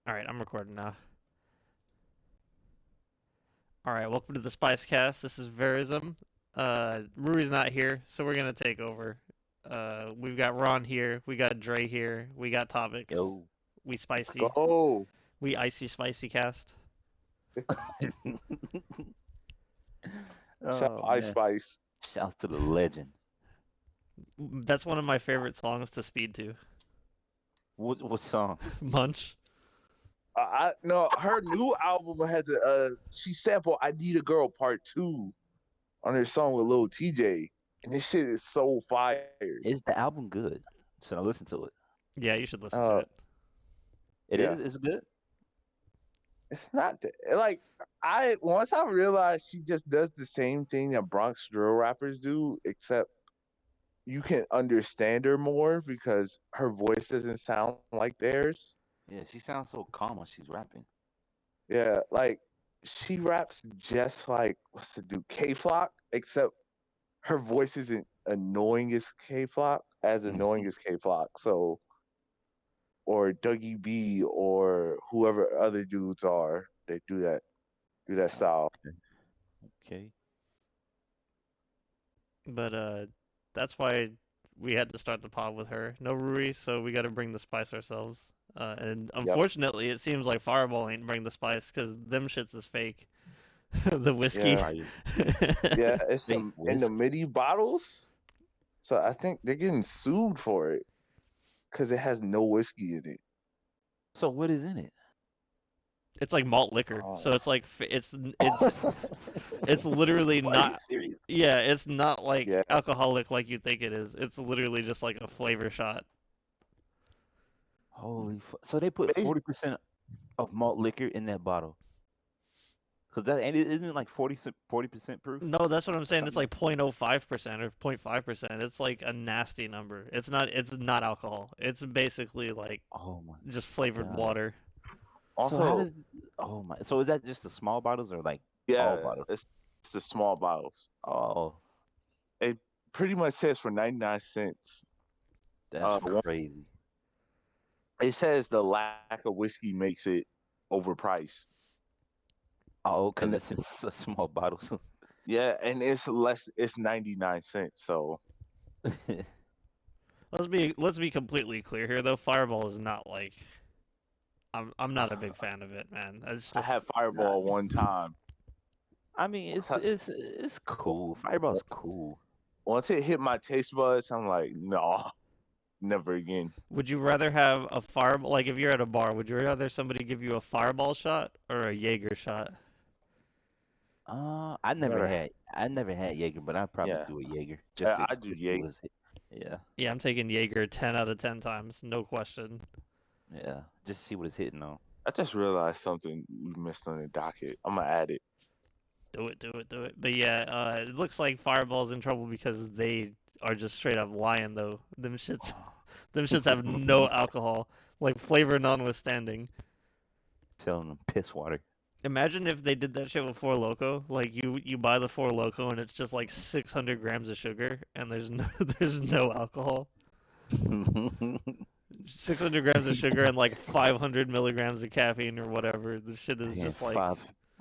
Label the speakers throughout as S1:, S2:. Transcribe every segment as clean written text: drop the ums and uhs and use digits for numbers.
S1: All right, I'm recording now. All right, welcome to the Spicecast. This is Verism. Ruri's not here, so we're gonna take over. We've got Ron here, we got Dre here, we got topics.
S2: Yo.
S1: We
S3: Let's
S1: spicy,
S3: go.
S1: we icy spicy cast.
S3: Shout
S2: Oh
S3: out Ice
S2: man.
S3: Spice.
S2: Shouts to the legend.
S1: That's one of my favorite songs to speed to.
S2: What song?
S1: Munch.
S3: I no, her new album has she sampled "I Need a Girl" Part 2 on her song with Lil TJ, and this shit is so fire.
S2: Is the album good? Should I listen to it?
S1: Yeah, you should listen to
S3: Uh,
S1: it.
S2: It
S3: yeah,
S2: is. It's good.
S3: it's not like I once I realized she just does the same thing that Bronx drill rappers do, except you can understand her more because her voice doesn't sound like theirs.
S2: Yeah, she sounds so calm when she's rapping.
S3: Yeah, like she raps just like what's the dude K Flock, except her voice isn't annoying as K Flock. So or Dougie B or whoever other dudes are they do that style.
S2: Okay. Okay.
S1: But that's why we had to start the pod with her. No Ruri, so we got to bring the spice ourselves. And
S3: Yep.
S1: unfortunately, it seems like Fireball ain't bring the spice because them shits is fake. The whiskey.
S3: Yeah.
S2: Right.
S3: Yeah, it's
S2: Fake
S3: in the
S2: whiskey.
S3: MIDI bottles. So I think they're getting sued for it because it has no whiskey in it.
S2: So what is in it?
S1: It's like malt liquor, so
S3: Oh.
S1: it's like it's literally
S2: Are you
S1: not.
S2: serious?
S1: Yeah, it's not like
S3: Yeah,
S1: alcoholic like you think it is. It's literally just like a flavor shot.
S2: So they put
S3: They-
S2: 40% of malt liquor in that bottle. Cause that and isn't it like 40% proof?
S1: No, that's what I'm saying. It's
S2: Something.
S1: like 0.05% or 0.5%. It's like a nasty number. It's not alcohol. It's basically like
S2: Oh my
S1: just flavored
S2: god.
S1: water.
S2: So how
S3: also,
S2: does? Oh my. So is that just the small bottles or like all
S3: yeah,
S2: bottles?
S3: it's the small bottles.
S2: Oh,
S3: It pretty much says for 99 cents.
S2: that's
S3: One
S2: crazy.
S3: It says the lack of whiskey makes it overpriced.
S2: Oh, because
S3: And
S2: it's in small bottles.
S3: yeah, and it's less. It's 99 cents. So
S1: Let's be completely clear here though. Fireball is not like I'm not a big fan of it, man. It's
S3: I
S1: just
S3: had Fireball one time.
S2: I mean, it's cool. Fireball's cool.
S3: Once it hit my taste buds, I'm like, no, never again.
S1: would you rather have a fireball like if you're at a bar, would you rather somebody give you a fireball shot or a Jaeger shot?
S3: Never.
S2: I never had Jaeger, but I'd probably
S3: Yeah.
S2: do a Jaeger
S3: Yeah,
S2: to
S3: I do
S2: just
S3: Jaeger.
S2: what it's hit. Yeah,
S1: Yeah, I'm taking Jaeger 10 out of 10 times, no question.
S2: yeah, just see what it's hitting on.
S3: I just realized something we missed on the docket. I'm gonna add it.
S1: Do it, do it, do it. But yeah, it looks like Fireball's in trouble because they are just straight up lying though. Them shits have no alcohol, like flavor notwithstanding.
S2: Selling them piss water.
S1: Imagine if they did that shit with Four Loco. Like you buy the Four Loco and it's just like 600 grams of sugar and there's no there's no alcohol. 600 grams of sugar and like 500 milligrams of caffeine or whatever. The shit is just like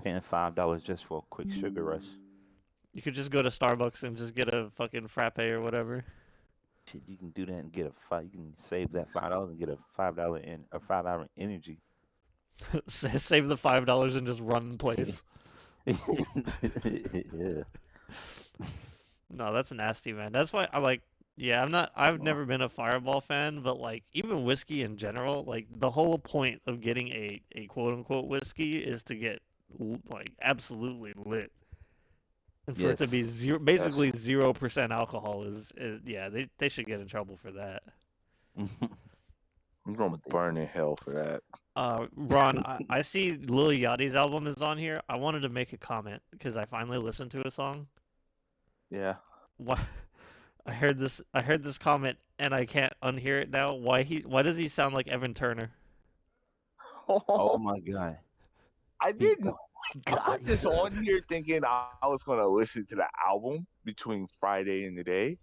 S2: Paying $5 just for a quick sugar rush.
S1: you could just go to Starbucks and just get a fucking frappe or whatever.
S2: Shit, you can do that and get a five. You can save that $5 and get a a 5 hour energy.
S1: Save the $5 and just run in place.
S2: Yeah.
S1: No, that's nasty, man. That's why I like. Yeah, I'm not. I've never been a Fireball fan, but like even whiskey in general, like the whole point of getting a quote unquote whiskey is to get like absolutely lit, and for it to be
S2: Yes.
S1: zero, basically 0% alcohol is yeah. They should get in trouble for that.
S3: I'm gonna burn in hell for that.
S1: Ron, I see Lil Yachty's album is on here. I wanted to make a comment because I finally listened to a song.
S3: Yeah.
S1: Why? I heard this comment and I can't unhear it now. Why does he sound like Evan Turner?
S2: Oh my god.
S3: I didn't.
S2: Oh my
S3: I
S2: god.
S3: put this on here thinking I was gonna listen to the album between Friday and today.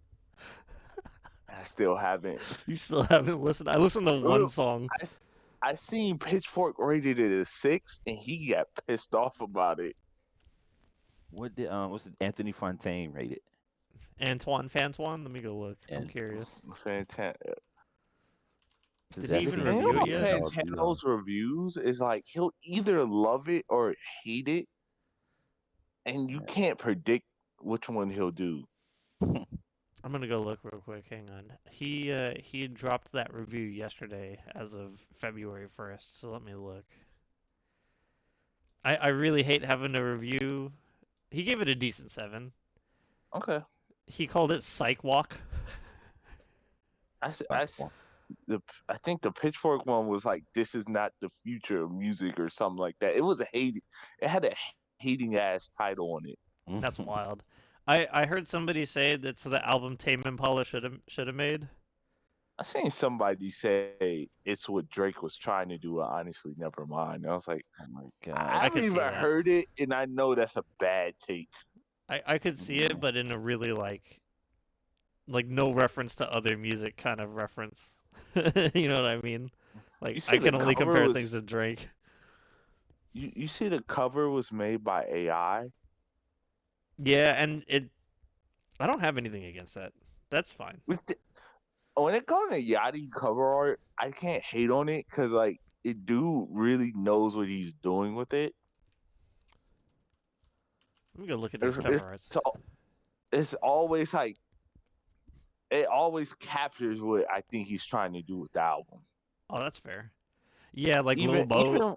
S3: I still haven't.
S1: You still haven't listened? I listened to one
S3: Ooh.
S1: song.
S3: I seen Pitchfork rated it a 6, and he got pissed off about it.
S2: What did what's it, Anthony Fontaine rated?
S1: Antoine Fantoine? Let me go look. I'm
S2: And
S1: curious.
S3: Fantastic.
S1: Did he
S2: that's
S1: even
S3: The
S2: it.
S3: thing
S1: review it
S3: about
S1: yet?
S3: Fantano's reviews is like he'll either love it or hate it, and you can't predict which one he'll do.
S1: I'm gonna go look real quick. Hang on. He dropped that review yesterday as of February 1st. So let me look. I really hate having to review. He gave it a decent 7.
S3: Okay.
S1: He called it Psych Walk.
S3: I think the Pitchfork one was like, "This is not the future of music" or something like that. It was it had a hating ass title on it.
S1: That's wild. I heard somebody say that's the album Tame Impala should have made.
S3: I seen somebody say it's what Drake was trying to do. Honestly, never mind. I was like,
S2: Oh my
S3: I
S2: god.
S1: I
S3: haven't
S1: could see
S3: even
S1: that.
S3: heard it, and I know that's a bad take.
S1: I could see it, but in a really like no reference to other music kind of reference. You know what I mean?
S3: You
S1: Like
S3: see
S1: I can
S3: the
S1: only
S3: cover
S1: compare
S3: was
S1: things to Drake.
S3: you see the cover was made by AI.
S1: Yeah, and I don't have anything against that. That's fine.
S3: When it comes to Yachty cover art, I can't hate on it because like it dude really knows what he's doing with it.
S1: Let me go look at
S3: It's,
S1: these cover arts.
S3: it's always like it always captures what I think he's trying to do with the album.
S1: Oh, that's fair. Yeah, like Lil
S3: Even
S1: Bo.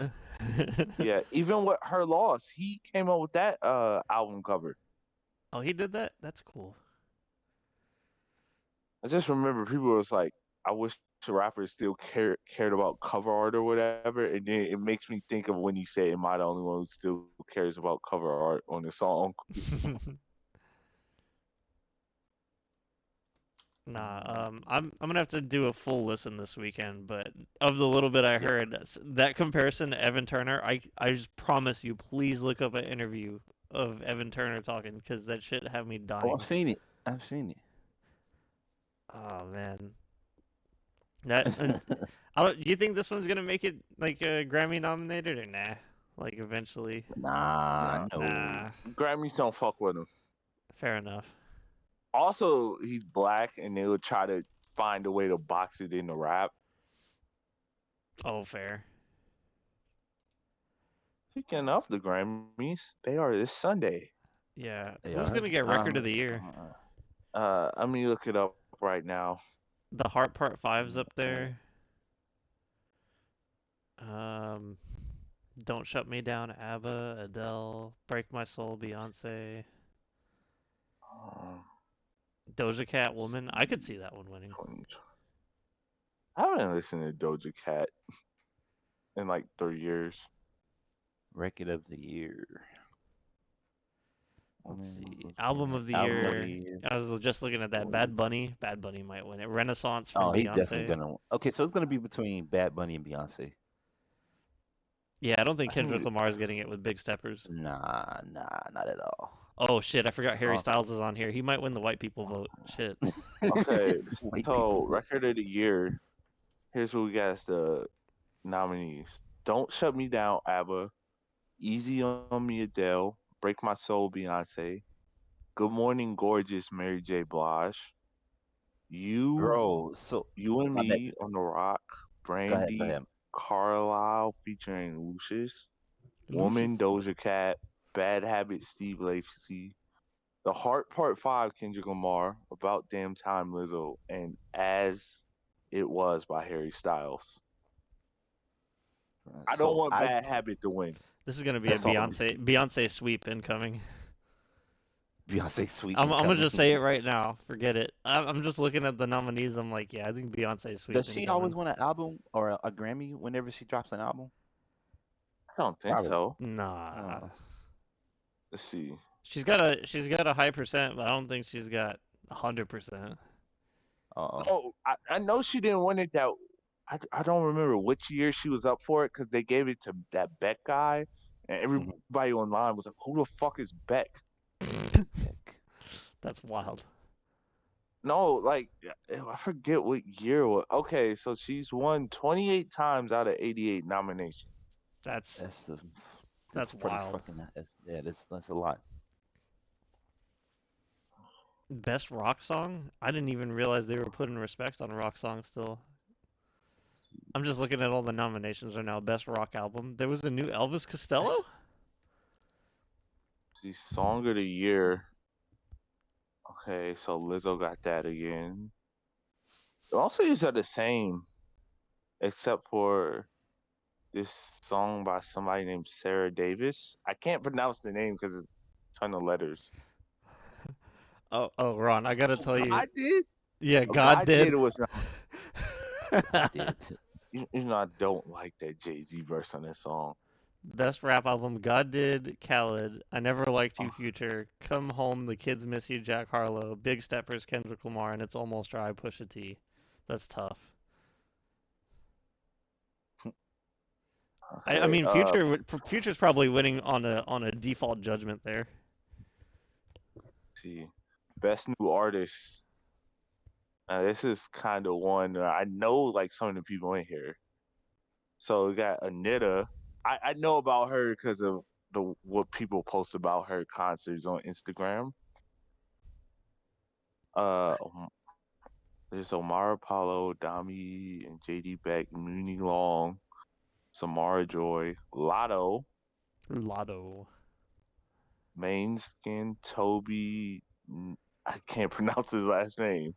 S3: yeah, even with Her Loss, he came up with that album cover.
S1: Oh, he did that? That's cool.
S3: I just remember people was like, I wish the rappers still cared about cover art or whatever, and then it makes me think of when he said, "Am I the only one who still cares about cover art on the song?"
S1: Nah, I'm gonna have to do a full listen this weekend, but of the little bit I heard, that comparison to Evan Turner, I just promise you, please look up an interview of Evan Turner talking, because that shit have me
S2: Oh,
S1: dying.
S2: I've seen it. I've seen it.
S1: Oh man, that you think this one's gonna make it like Grammy nominated or nah? Like eventually?
S2: Nah, no.
S1: Nah,
S3: Grammys don't fuck with him.
S1: fair enough.
S3: Also, he's black, and they would try to find a way to box it into rap.
S1: Oh, fair.
S3: Speaking of the Grammys, they are this Sunday.
S1: Yeah,
S2: They
S1: who's
S2: are.
S1: gonna get Record of the Year?
S3: Let me look it up right now.
S1: The Heart Part 5's up there. Don't Shut Me Down, ABBA, Adele, Break My Soul, Beyonce, Doja Cat, Woman. I could see that one winning.
S3: I haven't listened to Doja Cat in like 3 years.
S2: Record of the year.
S1: Let's see. Album of the year. I was just looking at that. Bad Bunny. Bad Bunny might win it. Renaissance from
S2: Oh, he
S1: Beyonce.
S2: definitely gonna. Okay, so it's gonna be between Bad Bunny and Beyonce.
S1: Yeah, I don't think Kendrick Lamar is getting it with Big Steppers.
S2: Nah, not at all.
S1: Oh shit! I forgot Harry Styles is on here. He might win the white people vote. Shit.
S3: Okay,
S2: White
S3: so
S2: people.
S3: record of the year. Here's what we got as the nominees: Don't Shut Me Down, ABBA; Easy on Me, Adele; Break My Soul, Beyonce; Good Morning Gorgeous, Mary J. Blige;
S2: Bro, so
S3: You and
S2: my bad.
S3: Me on the Rock,
S2: Go ahead, go
S3: Brandy,
S2: ahead.
S3: Carlisle featuring Lucius; Woman, Doja Cat; Bad Habits, Steve Lacy; The Heart Part 5, Kendrick Lamar; About Damn Time, Lizzo; and As It Was by Harry Styles. I don't want Bad Habit to win.
S1: This is gonna be a Beyonce sweep incoming.
S2: Beyonce sweep.
S1: I'm gonna just say it right now. Forget it. I'm just looking at the nominees. I'm like, yeah, I think Beyonce sweep.
S2: Does she always win an album or a Grammy whenever she drops an album?
S3: I don't think so.
S1: Nah.
S3: Let's see.
S1: She's got a high percent, but I don't think she's got 100%.
S3: Oh, I know she didn't win it. I don't remember which year she was up for it because they gave it to that Beck guy, and everybody online was like, "Who the fuck is Beck?"
S1: That's wild.
S3: No, like I forget what year it was. Okay, so she's won 28 times out of 88 nominations.
S1: That's
S2: That's the
S1: that's
S2: that's pretty
S1: wild.
S2: fucking. Yeah, that's a lot.
S1: Best rock song? I didn't even realize they were putting respect on rock songs still. I'm just looking at all the nominations right now. Best rock album. There was a new Elvis Costello?
S3: See, song of the year. Okay, so Lizzo got that again. Also, these are the same, except for this song by somebody named Sarah Davis. I can't pronounce the name because it's a ton of letters.
S1: Oh, Ron, I gotta tell you.
S3: God did?
S1: Yeah,
S3: Oh,
S1: God
S3: God
S1: did.
S3: did was not.
S2: I did.
S3: You know, I don't like that Jay-Z verse on that song.
S1: Best rap album, God did, Khaled, I Never Liked You, Future, Come Home, The Kids Miss You, Jack Harlow, Big Steppers, Kendrick Lamar, and It's Almost Dry, Pusha T. That's tough. I
S3: Okay,
S1: mean, Future's probably winning on a default judgment there.
S3: see, best new artist. This is kind of one that I know, like some of the people in here. So we got Anita. I know about her because of what people post about her concerts on Instagram. Um, there's Omar Apollo, Dami, and JD Beck, Mooney Long, Samara Joy, Lotto,
S1: Lotto.
S3: Mainskin, Toby. I can't pronounce his last name,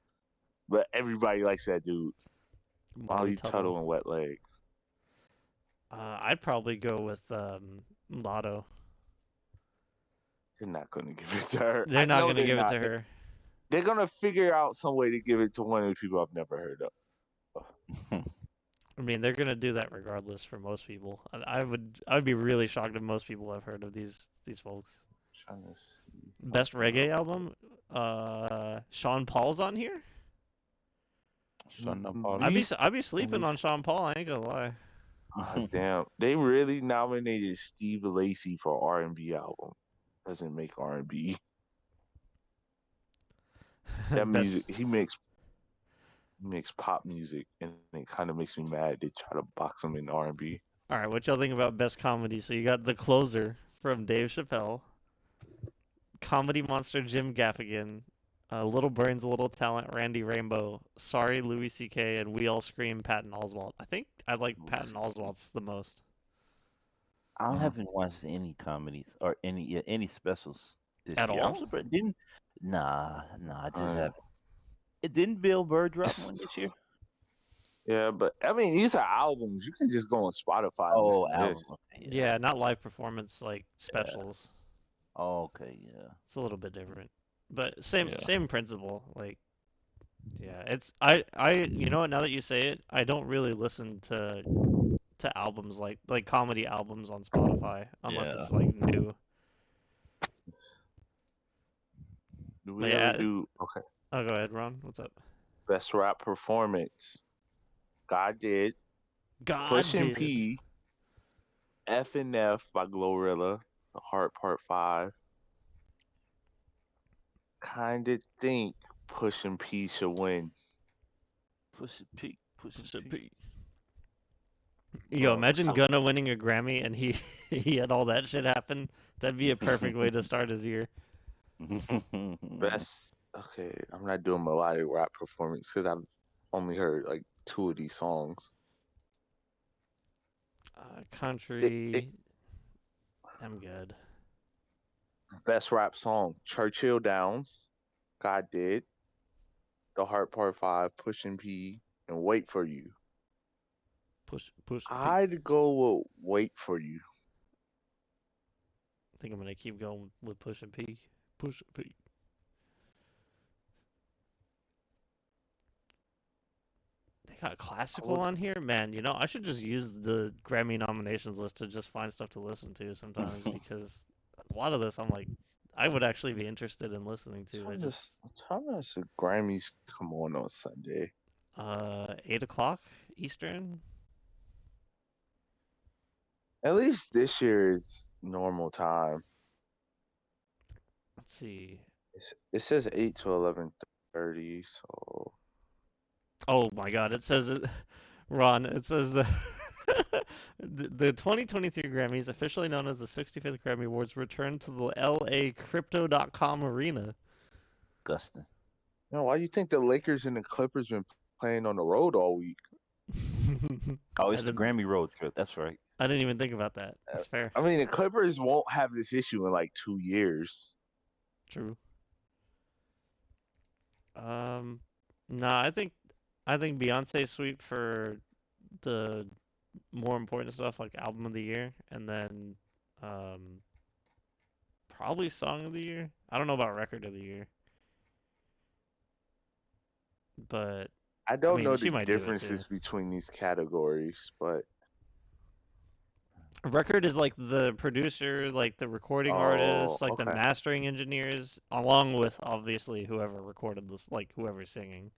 S3: but everybody likes that dude.
S1: Molly
S3: Molly
S1: Tuttle.
S3: Tuttle and Wet Leg.
S1: I'd probably go with Lotto.
S3: They're not gonna give it to her.
S1: They're
S3: I
S1: not
S3: know
S1: gonna
S3: they're
S1: give it
S3: not.
S1: to her.
S3: They're gonna figure out some way to give it to one of the people I've never heard of.
S1: I mean, they're gonna do that regardless for most people. I would be really shocked if most people have heard of these folks.
S3: Trying to see
S1: Best
S3: something
S1: reggae
S3: else.
S1: album. Sean Paul's on here.
S2: Shut up, Paul.
S1: I'd be sleeping on Sean Paul. I ain't gonna lie.
S3: Damn, they really nominated Steve Lacy for R&B album. Doesn't make R&B. That music he makes pop music, and it kind of makes me mad. They try to box him in R&B.
S1: All right, what y'all think about best comedy? So you got The Closer from Dave Chappelle, Comedy Monster Jim Gaffigan, Little Brains, Little Talent Randy Rainbow, Sorry Louis C.K., and We All Scream Patton Oswalt. I think I like Patton Oswalt's the most.
S2: I haven't watched any comedies or any specials this
S1: At
S2: year.
S1: all?
S2: I'm surprised. Nah, I just haven't. It didn't Bill Burr drop one this year?
S3: Yeah, but I mean, these are albums. You can just go on Spotify. And
S2: Oh,
S3: listen to
S2: album.
S3: this.
S2: Okay,
S1: Yeah, not live performance like specials.
S2: Oh, okay, yeah.
S1: It's a little bit different, but same
S2: Yeah.
S1: same principle. Like, yeah, it's you know what? Now that you say it, I don't really listen to albums like comedy albums on Spotify unless
S2: Yeah.
S1: it's like new.
S3: Do we
S1: Yeah.
S3: ever do okay?
S1: Oh, go ahead, Ron. What's up?
S3: Best rap performance. God did.
S1: God
S3: Push and
S1: did.
S3: P. F and F by Glorilla. The Heart Part 5. Kinda think Push and P should win.
S2: Push it, P.
S1: Yo,
S3: Oh,
S1: imagine Gunna winning a Grammy and he he had all that shit happen. That'd be a perfect way to start his year.
S3: Best. Okay, I'm not doing melodic rap performance because I've only heard like 2 of these songs.
S1: Country. I'm good.
S3: Best rap song: Churchill Downs, God Did, The Heart Part 5, Push and P, and Wait for You.
S1: Push.
S3: I'd go with Wait for You.
S1: I think I'm gonna keep going with Push and P. Push and P. They got classical on here, man. You know, I should just use the Grammy nominations list to just find stuff to listen to sometimes because a lot of this I'm like, I would actually be interested in listening to. I just
S3: How does the Grammys come on Sunday?
S1: 8 o'clock Eastern.
S3: At least this year is normal time.
S1: Let's see.
S3: It says 8 to 11:30. 30. So
S1: Oh my God! It says it, Ron. It says the the 2023 Grammys, officially known as the 65th Grammy Awards, returned to the LA Crypto.com arena.
S2: Disgusting.
S3: why do you think the Lakers and the Clippers been playing on the road all week?
S2: Oh,
S1: I
S2: it's the
S1: didn't,
S2: Grammy road trip. That's right.
S1: I didn't even think about that. That's fair.
S3: I mean, the Clippers won't have this issue in like 2 years.
S1: True. Nah, I think Beyonce's sweep for the more important stuff like album of the year, and then probably song of the year. I don't know about record of the year, but
S3: I don't
S1: mean,
S3: know
S1: she
S3: the
S1: might do it,
S3: differences
S1: too.
S3: between these categories, but
S1: record is like the producer, like the recording artist, like the
S3: okay.
S1: mastering engineers, along with obviously whoever recorded this, like whoever's singing.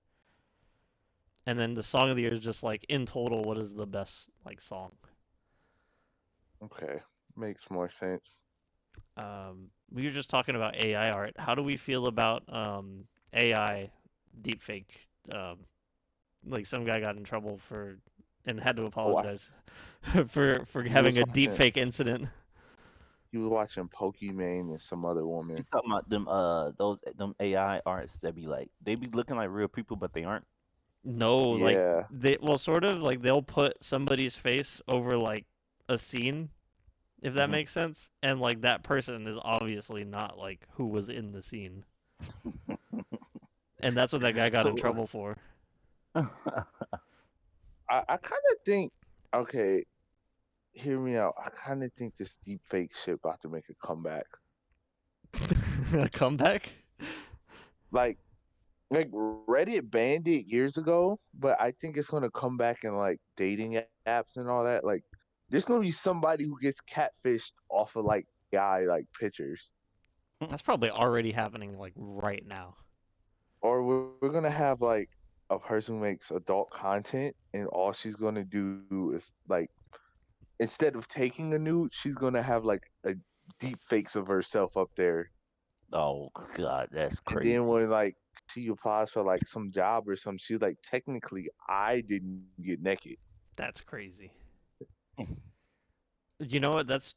S1: And then the song of the year is just like in total, what is the best like song?
S3: Okay, makes more sense.
S1: We were just talking about AI art. How do we feel about AI deepfake? Like some guy got in trouble for and had to apologize for
S3: He
S1: having
S3: was
S1: a
S3: watching.
S1: deepfake incident.
S3: He was watching Pokemon and some other
S2: You
S3: woman.
S2: talking about them AI artists that be like they be looking like real people, but they aren't.
S1: No, like
S3: Yeah.
S1: they sort of like they'll put somebody's face over like a scene, if that
S2: Mhm.
S1: makes sense, and like that person is obviously not like who was in the scene, and that's what that guy got in
S3: So
S1: trouble for.
S3: I kind of think, okay, hear me out. I kind of think this deep fake shit about to make a comeback.
S1: A comeback?
S3: Like Reddit banned it years ago, but I think it's gonna come back in like dating apps and all that. Like, there's gonna be somebody who gets catfished off of like guy like pictures,
S1: That's probably already happening like right now.
S3: or we're gonna have like a person who makes adult content, and all she's gonna do is like instead of taking a nude, she's gonna have like a deep fakes of herself up there.
S2: Oh God, that's
S3: And
S2: crazy.
S3: then when like she applies for like some job or something, she's like, technically, I didn't get naked.
S1: That's crazy. You know what? That's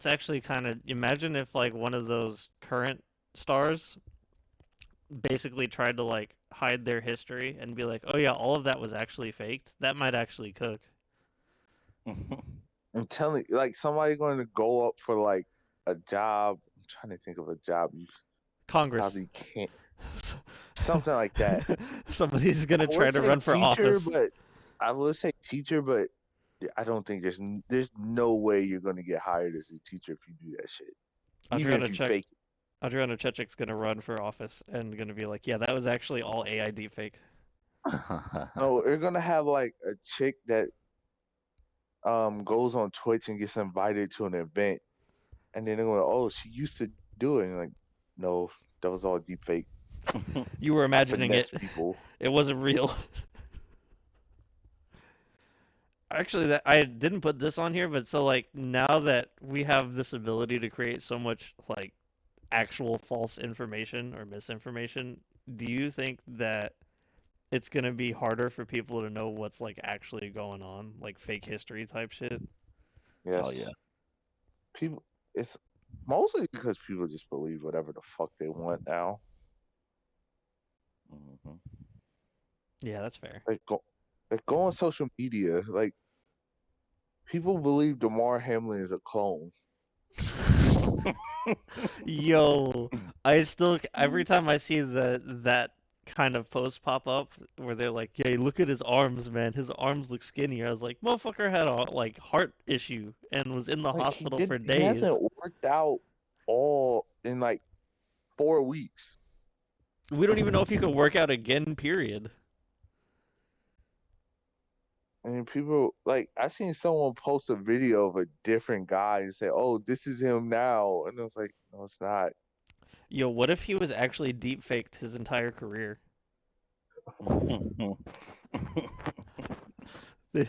S1: actually kind of imagine if like one of those current stars basically tried to like hide their history and be like, "Oh yeah, all of that was actually faked." That might actually cook.
S3: I'm telling you, like somebody going to go up for like a job. I'm trying to think of a job you
S1: Congress.
S3: probably can't. Something like that.
S1: Somebody's gonna
S3: I
S1: try
S3: would
S1: to
S3: say
S1: run for
S3: teacher,
S1: office.
S3: but I would say teacher, but I don't think there's no way you're gonna get hired as a teacher if you do that shit. Even if you fake it.
S1: Adriana Chechik's gonna run for office and gonna be like, "Yeah, that was actually all AI deepfake."
S3: No, you're gonna have like a chick that goes on Twitch and gets invited to an event, and then they're going, "Oh, she used to do it." And like, no, that was all deep fake.
S1: You were imagining
S3: Finesse
S1: it.
S3: people.
S1: It wasn't real. Actually, that I didn't put this on here, but so like now that we have this ability to create so much like actual false information or misinformation, do you think that it's gonna be harder for people to know what's like actually going on, like fake history type shit?
S3: Yes.
S2: Oh yeah.
S3: People. It's mostly because people just believe whatever the fuck they want now.
S2: Mhm.
S1: Yeah, that's fair.
S3: Like go on social media. Like people believe Damar Hamlin is a clone.
S1: Yo, I still every time I see that kind of post pop up where they're like, "Yeah, look at his arms, man. His arms look skinnier." I was like, "Motherfucker had a like heart issue and was in the
S3: Like
S1: hospital for
S3: he
S1: days."
S3: hasn't worked out all in like 4 weeks.
S1: We don't even know if he could work out again, period.
S3: And people like I seen someone post a video of a different guy and say, "Oh, this is him now," and I was like, "No, it's not."
S1: Yo, what if he was actually deep faked his entire career? They,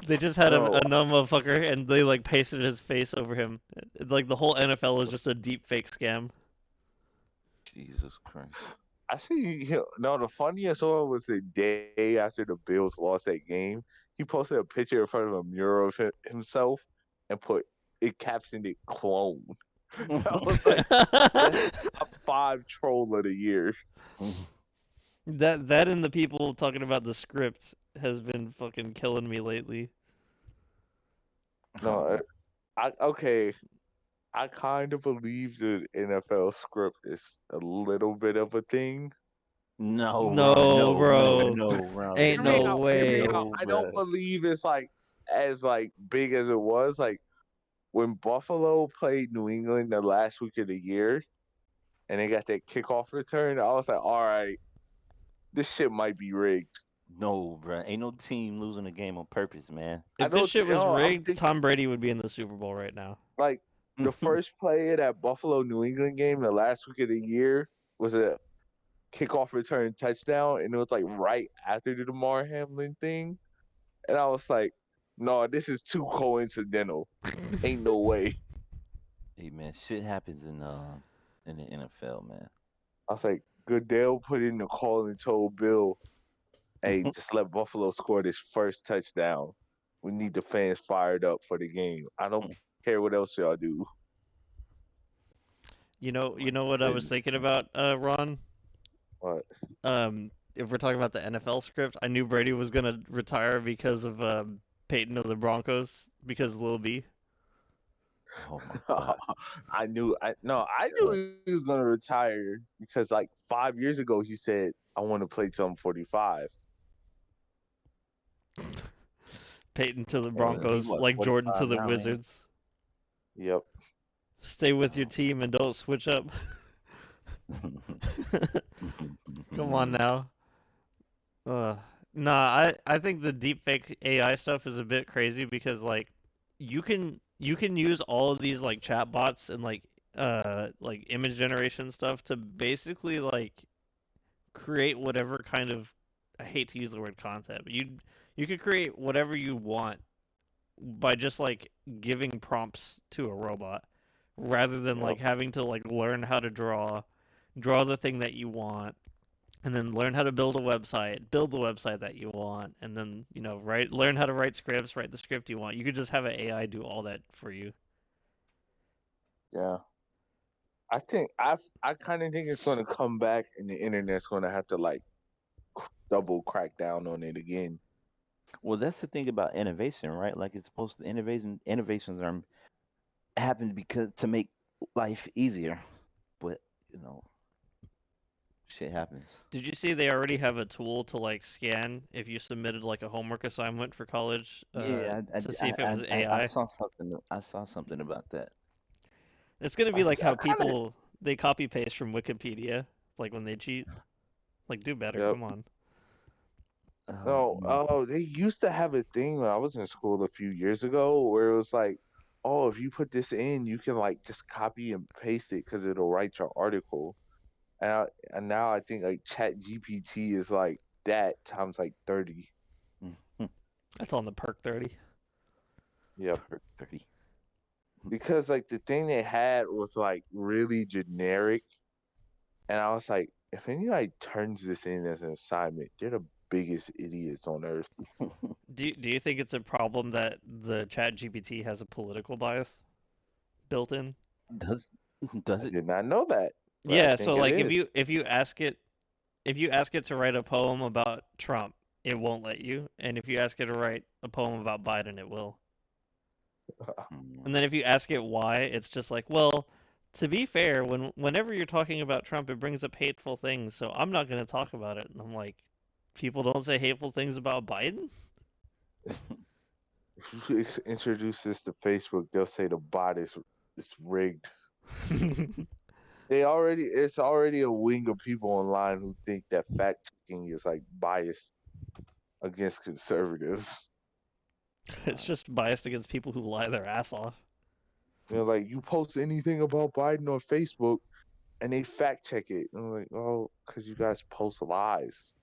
S1: they just had
S3: No,
S1: a numb motherfucker and they like pasted his face over him. Like the whole NFL is just a deep fake scam.
S2: Jesus Christ.
S3: I see. No, the funniest one was the day after the Bills lost that game. He posted a picture in front of a mural of himself and put it captioned it "clone." I was like, that's top 5 troll of the year.
S1: That and the people talking about the script has been fucking killing me lately.
S3: No, okay. I kind of believe the NFL script is a little bit of a thing.
S2: No, Ron,
S1: No,
S2: no, no,
S1: bro.
S2: no, Ron.
S1: Ain't
S3: Hear me
S1: no
S3: out. Hear me
S1: way.
S3: out.
S2: No,
S3: I don't
S2: bruh.
S3: believe it's like as like big as it was. Like when Buffalo played New England the last week of the year, and they got that kickoff return, I was like, all right, this shit might be rigged.
S2: No, bruh. Ain't no team losing a game on purpose, man.
S3: I
S1: If this
S3: don't
S1: shit was
S3: know. I'm
S1: rigged,
S3: thinking
S1: Tom Brady would be in the Super Bowl right now.
S3: like the first play of that Buffalo New England game, the last week of the year, was a kickoff return touchdown, and it was like right after the DeMar Hamlin thing, and I was like, no, this is too coincidental. Ain't no way.
S2: Hey, man, shit happens in the NFL, man.
S3: I was like, Goodell put in the call and told Bill, hey, just let Buffalo score this first touchdown. We need the fans fired up for the game. I don't care what else y'all do.
S1: You know what I was thinking about, Ron?
S3: But
S1: If we're talking about the NFL script, I knew Brady was gonna retire because of Peyton of the Broncos because of Lil B.
S2: Oh my god.
S3: I knew he was gonna retire because like 5 years ago he said, I want to play till I'm 45.
S1: Peyton to the
S3: And
S1: Broncos,
S3: what,
S1: like Jordan to
S3: 45
S1: the
S3: now, man?
S1: Wizards.
S3: Yep.
S1: Stay with your team and don't switch up. Come on now. Nah, I think the deepfake AI stuff is a bit crazy because like you can use all of these like chat bots and like image generation stuff to basically like create whatever kind of, I hate to use the word content, but you could create whatever you want by just like giving prompts to a robot rather than
S3: Yep.
S1: like having to like learn how to draw the thing that you want, and then learn how to build the website that you want, and then, you know, learn how to write scripts, write the script you want. You could just have an AI do all that for you.
S3: Yeah. I kind of think it's going to come back, and the internet's going to have to like double crack down on it again.
S2: Well, that's the thing about innovation, right? Like it's supposed to innovations are happen because to make life easier, but you know, shit happens.
S1: Did you see they already have a tool to like scan if you submitted like a homework assignment for college
S2: Yeah,
S1: to see if it was AI?
S2: I saw something. I saw something about that.
S1: It's gonna be like
S3: I
S1: how
S3: kind of
S1: people they copy paste from Wikipedia, like when they cheat. Like, do better,
S3: Yep.
S1: come on.
S3: No, oh, they used to have a thing when I was in school a few years ago where it was like, oh, if you put this in, you can like just copy and paste it because it'll write your article. And now I think like Chat GPT is like that times like 30.
S1: That's on the perk 30.
S3: Yep.
S2: Per 30.
S3: Because like the thing they had was like really generic, and I was like, if anybody turns this in as an assignment, they're the biggest idiots on earth.
S1: Do you think it's a problem that the Chat GPT has a political bias built in?
S2: Does
S3: I
S2: it?
S3: did not know that, but I
S1: Yeah,
S3: think
S1: so
S3: it
S1: like
S3: is.
S1: if you ask it to write a poem about Trump, it won't let you, and if you ask it to write a poem about Biden, it will. And then if you ask it why, it's just like, well, to be fair, whenever you're talking about Trump, it brings up hateful things, so I'm not going to talk about it. And I'm like, people don't say hateful things about Biden?
S3: If you introduce this to Facebook, they'll say the bot is rigged. It's already a wing of people online who think that fact checking is like biased against conservatives.
S1: It's just biased against people who lie their ass off.
S3: You know, like you post anything about Biden on Facebook, and they fact check it. And I'm like, oh, because you guys post lies.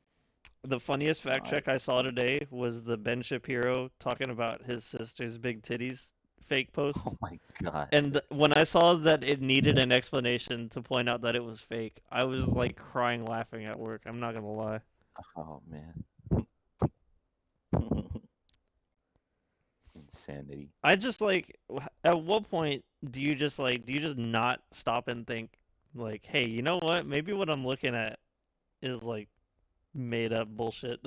S1: The funniest fact
S2: I-
S1: check I saw today was the Ben Shapiro talking about his sister's big titties fake post.
S2: Oh my god.
S1: And when I saw that it needed an explanation to point out that it was fake, I was like crying laughing at work. I'm not gonna lie.
S2: Oh man. Insanity.
S1: I just like, at what point do you just not stop and think, like, hey, you know what? Maybe what I'm looking at is like made up bullshit.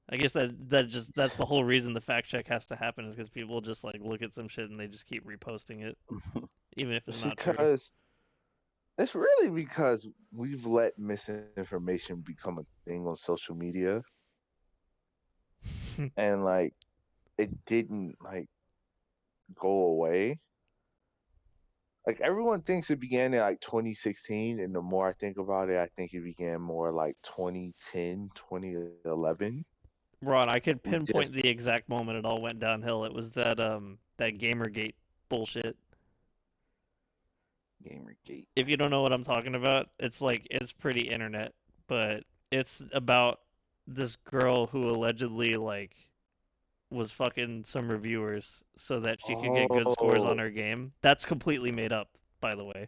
S1: I guess that's the whole reason the fact check has to happen, is because people just like look at some shit and they just keep reposting it, even if it's not true.
S3: Because it's really because we've let misinformation become a thing on social media, and like it didn't like go away. Like everyone thinks it began in like 2016, and the more I think about it, I think it began more like 2010, 2011.
S1: Ron, I could
S3: We
S1: pinpoint
S3: just
S1: the exact moment it all went downhill. It was that Gamergate bullshit.
S2: Gamergate.
S1: If you don't know what I'm talking about, it's like, it's pretty internet, but it's about this girl who allegedly like was fucking some reviewers so that she could get good scores on
S3: oh
S1: her game. That's completely made up, by the way.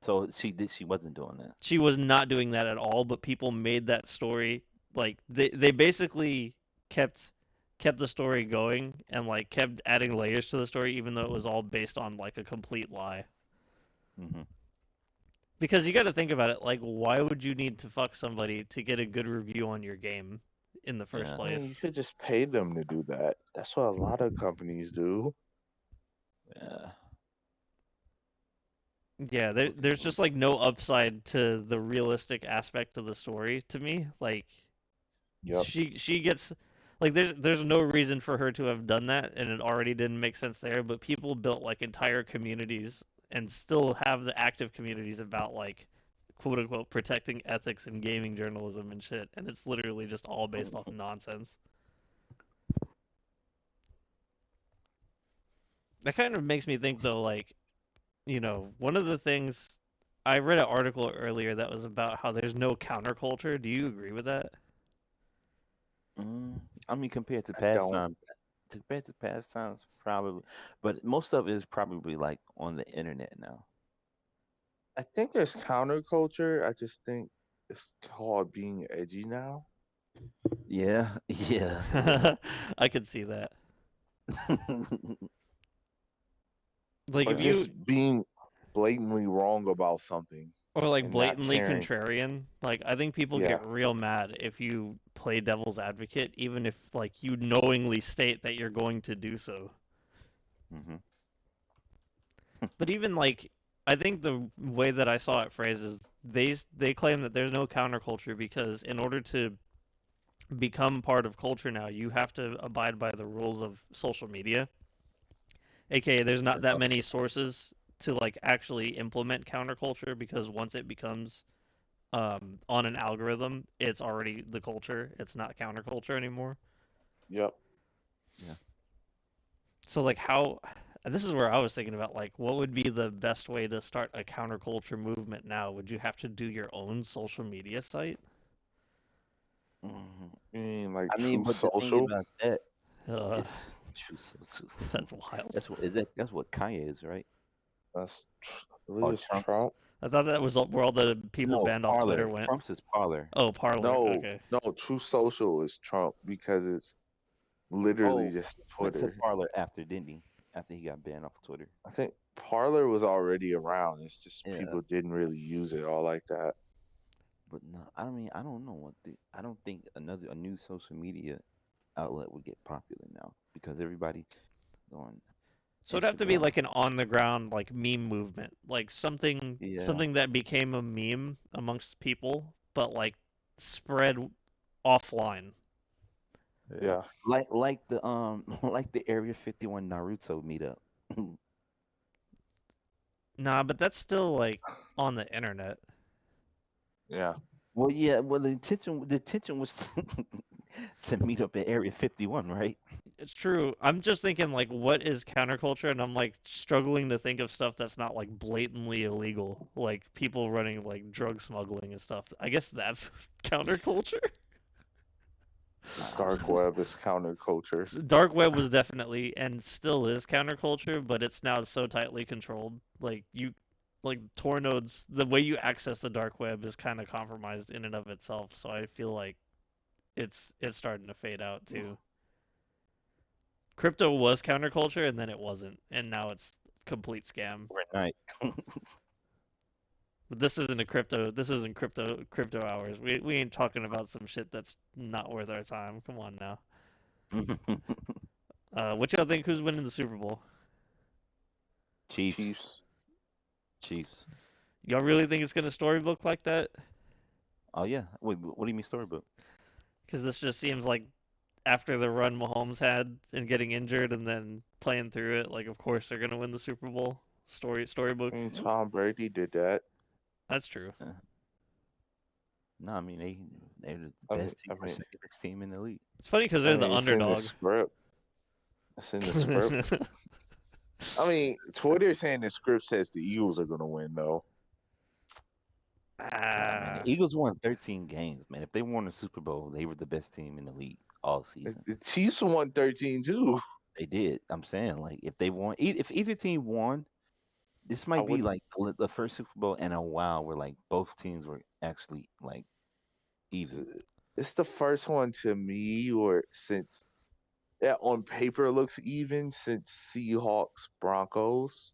S2: So she wasn't doing that.
S1: She was not doing that at all, but people made that story, like they basically kept the story going and like kept adding layers to the story, even though it was all based on like a complete lie.
S2: Mm-hmm.
S1: Because you got to think about it, like, why would you need to fuck somebody to get a good review on your game in the first
S2: Yeah.
S3: I mean, you
S1: place?
S3: should just pay them to do that. That's what a lot of companies do.
S2: Yeah.
S1: Yeah, there's just like no upside to the realistic aspect of the story to me. Like,
S3: Yep.
S1: she gets, like, there's no reason for her to have done that, and it already didn't make sense there. But people built like entire communities and still have the active communities about like, quote unquote, protecting ethics in gaming journalism and shit, and it's literally just all based off nonsense. That kind of makes me think though, like, one of the things, I read an article earlier that was about how there's no counterculture. Do you agree with that?
S2: I mean, compared to
S3: I don't.
S2: past times, probably, but most of it is probably like on the internet now.
S3: I think there's counterculture. I just think it's called being edgy now.
S2: Yeah, yeah.
S1: I could see that. Like,
S3: Or
S1: if you,
S3: just being blatantly wrong about something
S1: or like
S3: and not
S1: blatantly
S3: caring.
S1: contrarian, like, I think people
S3: Yeah.
S1: get real mad if you play devil's advocate, even if like you knowingly state that you're going to do so.
S2: hmm
S1: But even like, I think the way that I saw it phrased is they claim that there's no counterculture because in order to become part of culture now, you have to abide by the rules of social media. AKA, there's not that many sources to like actually implement counterculture, because once it becomes on an algorithm, it's already the culture. It's not counterculture anymore.
S3: Yep.
S2: Yeah.
S1: So like, how? This is where I was thinking about, like, what would be the best way to start a counterculture movement now? Would you have to do your own social media site?
S2: hmm
S3: You mean like
S2: I mean,
S3: Truth
S2: but the thing
S3: Social?
S2: about that
S1: Uh,
S2: is true.
S1: that's wild.
S2: That's what is that? That's what Kanye is, right?
S3: I believe
S2: Or
S3: it's
S2: Trump's?
S3: Trump.
S1: I thought that was where all the people
S2: No,
S1: banned off Twitter
S2: Parlor.
S1: went.
S2: Trump's is Parlor.
S1: Oh, Parler.
S3: No,
S1: Okay.
S3: no, Truth Social is Trump because it's literally
S2: Oh,
S3: just
S2: went to
S3: Twitter.
S2: Parlor after, didn't he? After he got banned off Twitter.
S3: I think Parler was already around. It's just
S2: Yeah,
S3: people didn't really use it all like that.
S2: but no, I mean, I don't know I don't think a new social media outlet would get popular now because everybody on
S1: So it'd have to be
S2: Instagram.
S1: like an on the ground like meme movement, like something
S2: Yeah,
S1: that became a meme amongst people, but like spread offline.
S3: Yeah.
S2: like the like the Area 51 Naruto meetup.
S1: Nah, but that's still like on the internet.
S3: Yeah.
S2: Well, yeah. Well, the intention was to meet up at Area 51, right?
S1: It's true. I'm just thinking like, what is counterculture, and I'm like struggling to think of stuff that's not like blatantly illegal, like people running like drug smuggling and stuff. I guess that's counterculture.
S3: Dark web is counterculture.
S1: Dark web was definitely and still is counterculture, but it's now so tightly controlled. Like Tor nodes, the way you access the dark web is kind of compromised in and of itself. So I feel like it's starting to fade out too. Crypto was counterculture, and then it wasn't, and now it's complete scam.
S2: Right.
S1: But this isn't a crypto. This isn't crypto hours. We ain't talking about some shit that's not worth our time. Come on now. What y'all think? Who's winning the Super Bowl?
S2: Chiefs.
S3: Chiefs.
S2: Chiefs.
S1: Y'all really think it's gonna storybook like that?
S2: Oh yeah. Wait, what do you mean storybook?
S1: Because this just seems like after the run Mahomes had and getting injured and then playing through it, like of course they're gonna win the Super Bowl. Storybook.
S3: I mean, Tom Brady did that.
S1: That's true.
S2: No, I mean they're the
S3: I mean-
S2: best team,
S3: I mean-
S2: second-best team in the league.
S1: It's funny because they're the
S3: It's in
S1: underdog.
S3: script. It's in the script. I mean, Twitter saying the script says the Eagles are gonna win though.
S2: Man, the Eagles won 13 games, man. If they won the Super Bowl, they were the best team in the league all season.
S3: The Chiefs won 13 too.
S2: They did. I'm saying, like, if they won, if either team won, this might be
S3: wouldn't-
S2: like the first Super Bowl in a while where like both teams were actually like even.
S3: It's the first one to me, or since on paper looks even since Seahawks Broncos,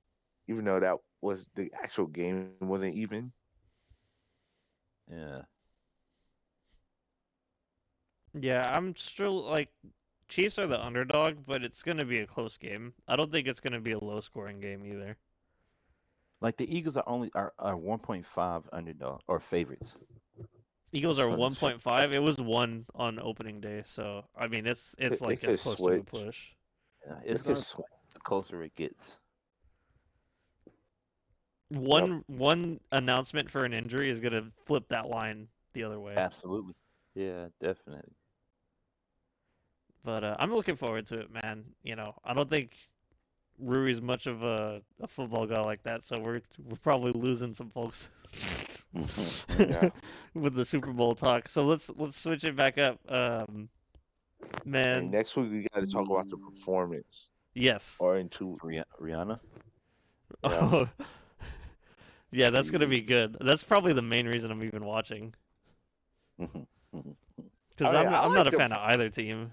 S3: even though that was the actual game wasn't even.
S2: Yeah.
S1: Yeah, I'm still like Chiefs are the underdog, but it's gonna be a close game. I don't think it's gonna be a low scoring game either.
S2: Like the Eagles are only are 1.5 underdog or favorites.
S1: Eagles are
S3: So-
S1: 1.5. It was 1 on opening day, so I mean it's
S3: It
S1: like
S3: could
S1: as close to a
S3: switch.
S1: push.
S2: Yeah, it's
S3: It
S2: gonna
S3: could
S2: swing the closer it gets.
S1: One announcement for an injury is gonna flip that line the other way.
S2: Absolutely. Yeah, definitely.
S1: But I'm looking forward to it, man. You know, I don't think Rui's much of a football guy like that, so we're probably losing some folks
S3: Yeah.
S1: with the Super Bowl talk. So let's switch it back up, man.
S3: And next week we got to talk about the performance,
S1: Yes.
S3: or in 2
S2: Rihanna.
S1: Oh, yeah, that's gonna be good. That's probably the main reason I'm even watching. Because
S3: I mean, I
S1: I'm
S3: like
S1: not a
S3: the-
S1: fan of either team.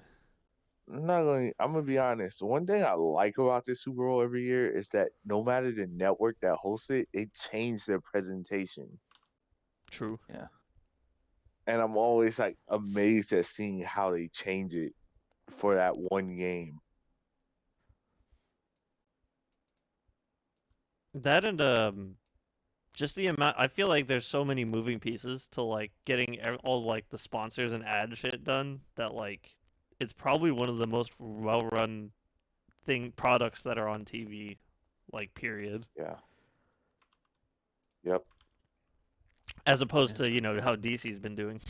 S3: I'm gonna be honest. One thing I like about the Super Bowl every year is that no matter the network that hosts it, they change their presentation,
S1: True.
S3: and I'm always like amazed at seeing how they change it for that one game.
S1: That and just the amount. I feel like there's so many moving pieces to like getting all like the sponsors and ad shit done that like it's probably one of the most well-run products that are on TV, like period.
S3: Yeah. Yep.
S1: As opposed to how DC's been doing.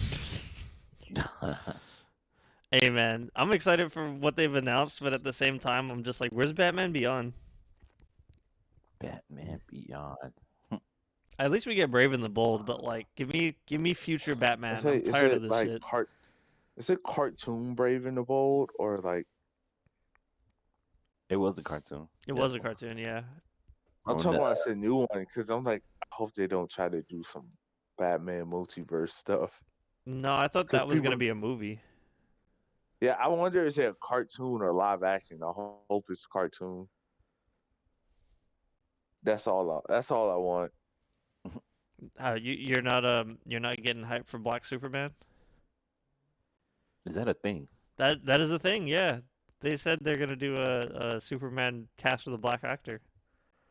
S1: Hey man, I'm excited for what they've announced, but at the same time, I'm just like, where's Batman Beyond?
S2: Batman Beyond.
S1: At least we get Brave and the Bold, but like, give me future Batman. I'm
S3: Is
S1: tired
S3: it
S1: of this
S3: like
S1: shit.
S3: Is it cartoon Brave and the Bold, or like
S2: It was a cartoon.
S1: It was a cartoon, yeah.
S3: I'm
S2: Oh,
S3: talking
S2: no.
S3: about it's a new one, because I'm like, I hope they don't try to do some Batman multiverse stuff.
S1: No, I thought
S3: 'Cause
S1: that was gonna
S3: people-
S1: be a movie.
S3: Yeah, I wonder is it a cartoon or live action? I hope it's cartoon. That's all I want.
S1: You're not getting hyped for Black Superman?
S2: Is that a thing?
S1: That is a thing, yeah. They said they're gonna do a Superman cast with a black actor.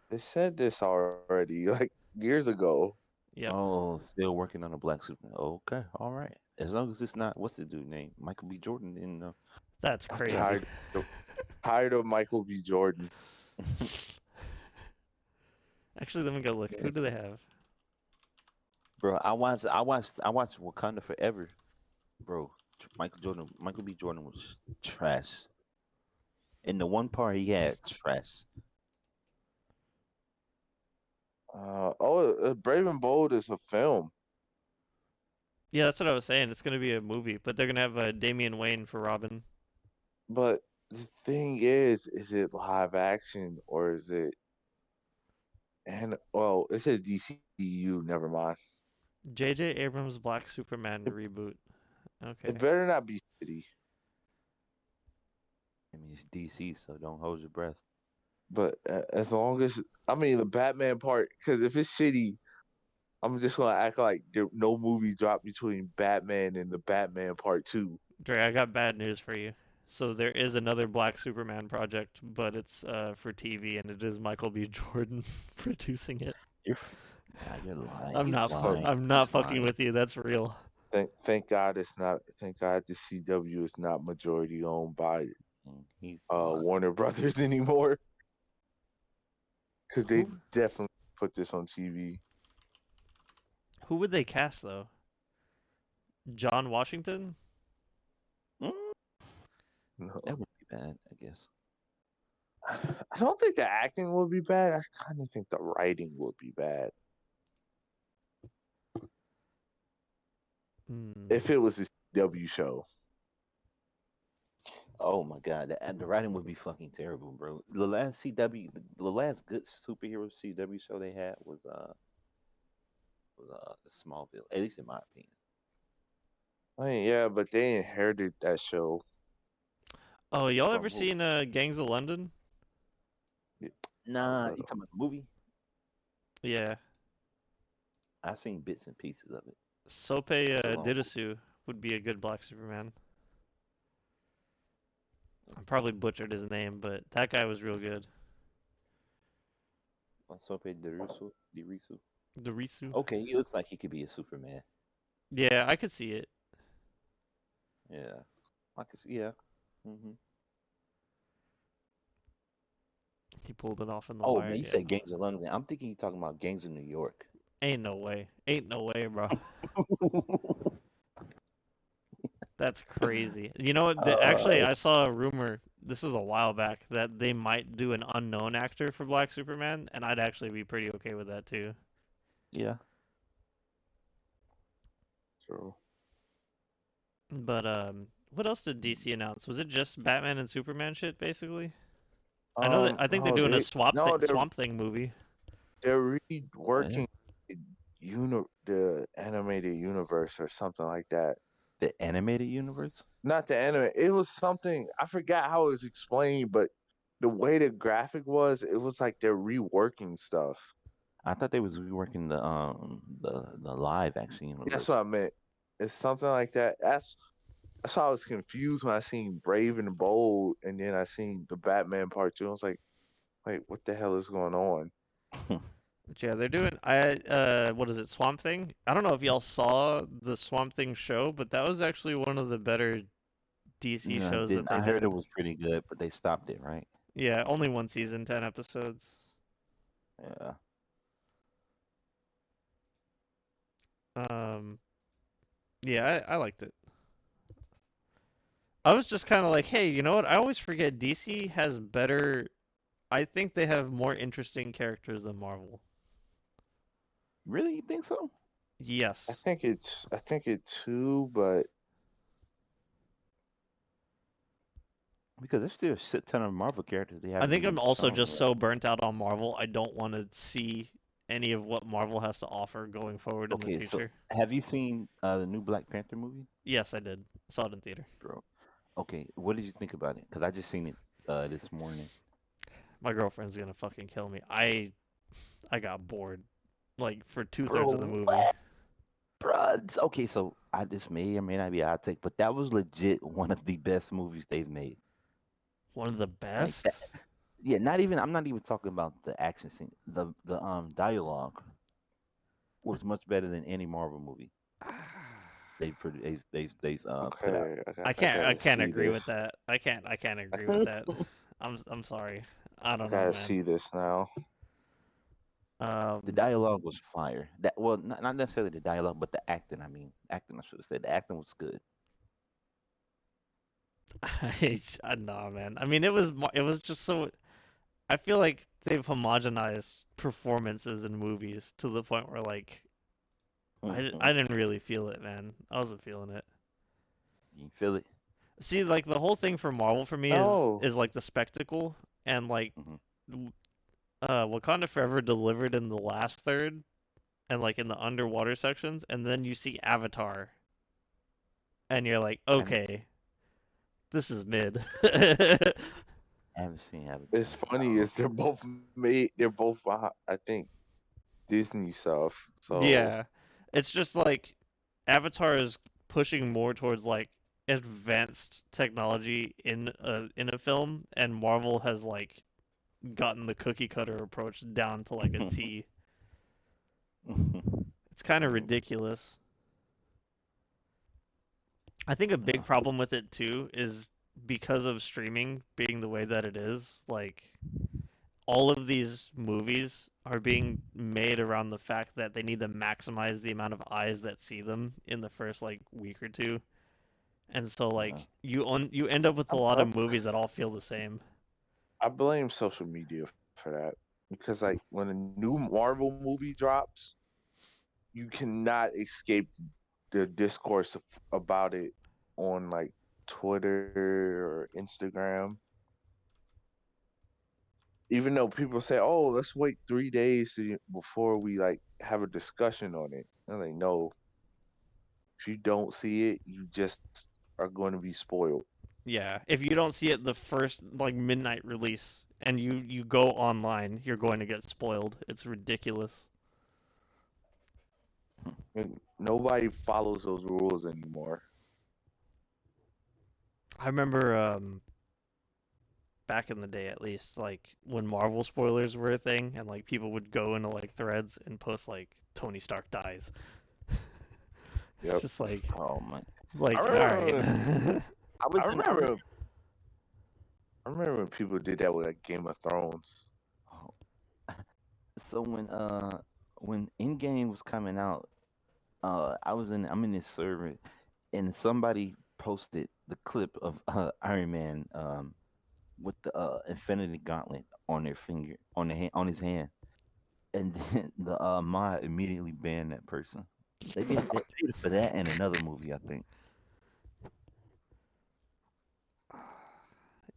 S3: They said this already, like years ago.
S1: Yep.
S2: Oh, still working on a Black Superman. Okay, all right. As long as it's not, what's the dude name? Michael B. Jordan. In
S1: That's
S3: I'm
S1: crazy.
S3: tired of Michael B. Jordan.
S1: Actually, let me go look. Who do they have?
S2: bro, I watched Wakanda Forever, bro. Michael B. Jordan was trash. In the one part he had trash.
S3: Brave and Bold is a film.
S1: Yeah, that's what I was saying. It's gonna be a movie, but they're gonna have Damian Wayne for Robin.
S3: But the thing is it live action or is it? And well, it says DCU. Never mind.
S1: J.J. Abrams' Black Superman
S3: It,
S1: reboot.
S3: it
S1: Okay.
S3: better not be shitty.
S2: I mean, it's DC, so don't hold your breath.
S3: But as long as I mean the Batman part, because if it's shitty, I'm just gonna act like no movie dropped between Batman and the Batman Part Two.
S1: Dre, I got bad news for you. So there is another Black Superman project, but it's for TV, and it is Michael B. Jordan producing it.
S2: You're, nah, you're lying.
S1: I'm
S2: He's
S1: not.
S2: lying.
S1: I'm not
S2: He's
S1: fucking
S2: lying.
S1: with you. That's real.
S3: Thank God it's not. Thank God the CW is not majority owned by
S2: He's lying.
S3: Warner Brothers anymore, because they
S1: Who?
S3: definitely put this on TV.
S1: Who would they cast though? John Washington?
S2: Mm,
S3: No.
S2: that would be bad, I guess.
S3: I don't think the acting will be bad. I kind of think the writing will be bad. If it was a CW show.
S2: Oh my god, the writing would be fucking terrible, bro. The last the last good superhero CW show they had was Smallville, at least in my opinion.
S3: I mean, yeah, but they inherited that show.
S1: Oh, y'all
S2: From
S1: ever
S2: who?
S1: seen Gangs of London?
S2: Nah, you talking about the movie?
S1: Yeah.
S2: I seen bits and pieces of it.
S1: Sope
S2: It's a long movie.
S1: Didasu would be a good Black Superman. I probably butchered his name, but that guy was real good.
S2: Sope Dirisu.
S1: Darisu.
S2: Okay, he looks like he could be a Superman.
S1: Yeah, I could see it.
S2: Yeah, I could see. Yeah. Mm-hmm.
S1: He pulled it off in the
S2: Oh
S1: wire
S2: man, you
S1: again.
S2: said Gangs of London. I'm thinking you're talking about Gangs of New York.
S1: Ain't no way. Ain't no way, bro. That's crazy. You know what? Actually, I saw a rumor. This was a while back that they might do an unknown actor for Black Superman, and I'd actually be pretty okay with that too.
S2: Yeah.
S3: So
S1: But what else did DC announce? Was it just Batman and Superman shit, basically? I know that. I think they're doing a Swamp Thing movie.
S3: They're reworking the animated universe or something like that.
S2: The animated universe?
S3: Not the anime. It was something I forgot how it was explained, but the way the graphic was, it was like they're reworking stuff.
S2: I thought they was reworking the live action universe.
S3: That's what I meant. It's something like that. That's why I was confused when I seen Brave and Bold, and then I seen the Batman Part 2. I was like, wait, what the hell is going on?
S1: But yeah, they're doing. What is it? Swamp Thing. I don't know if y'all saw the Swamp Thing show, but that was actually one of the better DC
S2: No, I
S1: shows that
S2: didn't.
S1: they
S2: I heard
S1: did.
S2: it was pretty good, but they stopped it, right?
S1: Yeah, only one season, 10 episodes.
S2: Yeah.
S1: Yeah, I liked it. I was just kind of like, hey, you know what? I always forget DC has better. I think they have more interesting characters than Marvel.
S2: Really, you think so?
S1: Yes.
S3: I think it's too, but
S2: Because there's still a shit ton of Marvel characters they
S1: I
S2: haven't
S1: think
S2: even
S1: I'm also
S2: shown
S1: just
S2: yet.
S1: so burnt out on Marvel. I don't want to see any of what Marvel has to offer going forward in the
S2: Okay, so
S1: future.
S2: have you seen the new Black Panther movie,
S1: Yes, I did. Saw it in theater.
S2: bro? Okay, what did you think about it? Because I just seen it this morning.
S1: My girlfriend's gonna fucking kill me. I got bored, like for 2/3 of the movie.
S2: What? Bruh, okay, so this may or may not be a hot take, but that was legit one of the best movies they've made.
S1: One of the
S2: Like
S1: best.
S2: that, yeah, not even. I'm not even talking about the action scene. The dialogue was much better than any Marvel movie they've put out.
S3: okay.
S1: I can't
S3: gotta
S1: agree
S3: see
S1: with
S3: this.
S1: that. I can't agree with that. I'm sorry. I
S3: I
S1: don't know,
S3: gotta
S1: man.
S3: see this now.
S2: The dialogue was fire. That well, not necessarily the dialogue, but the acting. I mean, acting. I should have said the acting was good.
S1: No, man. I mean, it was just so. I feel like they've homogenized performances in movies to the point where like
S2: Mhm.
S1: I didn't really feel it, man. I wasn't feeling it.
S2: You feel it?
S1: See, like the whole thing for Marvel for me
S3: No.
S1: is like the spectacle and like
S2: Mhm.
S1: Wakanda Forever delivered in the last third and like in the underwater sections, and then you see Avatar, and you're like,
S2: And
S1: okay, this is mid.
S2: I haven't seen Avatar.
S3: It's funny is they're both made. They're both I think Disney stuff. So
S1: Yeah, it's just like Avatar is pushing more towards like advanced technology in a film, and Marvel has like gotten the cookie cutter approach down to like a T. It's kind of
S2: Mm,
S1: ridiculous. I think a big
S2: no.
S1: problem with it too is because of streaming being the way that it is, like all of these movies are being made around the fact that they need to maximize the amount of eyes that see them in the first like week or two. And so
S2: Uh,
S1: like you end up with a lot
S3: I,
S1: of movies that all feel the same.
S3: I blame social media for that because like when a new Marvel movie drops, you cannot escape the discourse about it on like Twitter or Instagram. Even though people say, "Oh, let's wait 3 days before we like have a discussion on it," I'm like, no. If you don't see it, you just are going to be spoiled.
S1: Yeah, if you don't see it the first like midnight release and you go online, you're going to get spoiled. It's ridiculous.
S3: And nobody follows those rules anymore.
S1: I remember back in the day at least, like when Marvel spoilers were a thing and like people would go into like threads and post like Tony Stark dies. It's
S3: Yep.
S1: just like
S2: oh my!
S3: I
S1: all right.
S3: remember.
S2: I was
S3: I
S2: in.
S3: remember. I remember when people did that with like Game of Thrones.
S2: Oh, so when Endgame was coming out, I'm in this server, and somebody posted the clip of Iron Man with the Infinity Gauntlet on their finger on his hand, and then the mod immediately banned that person. They did it for that and another movie, I think.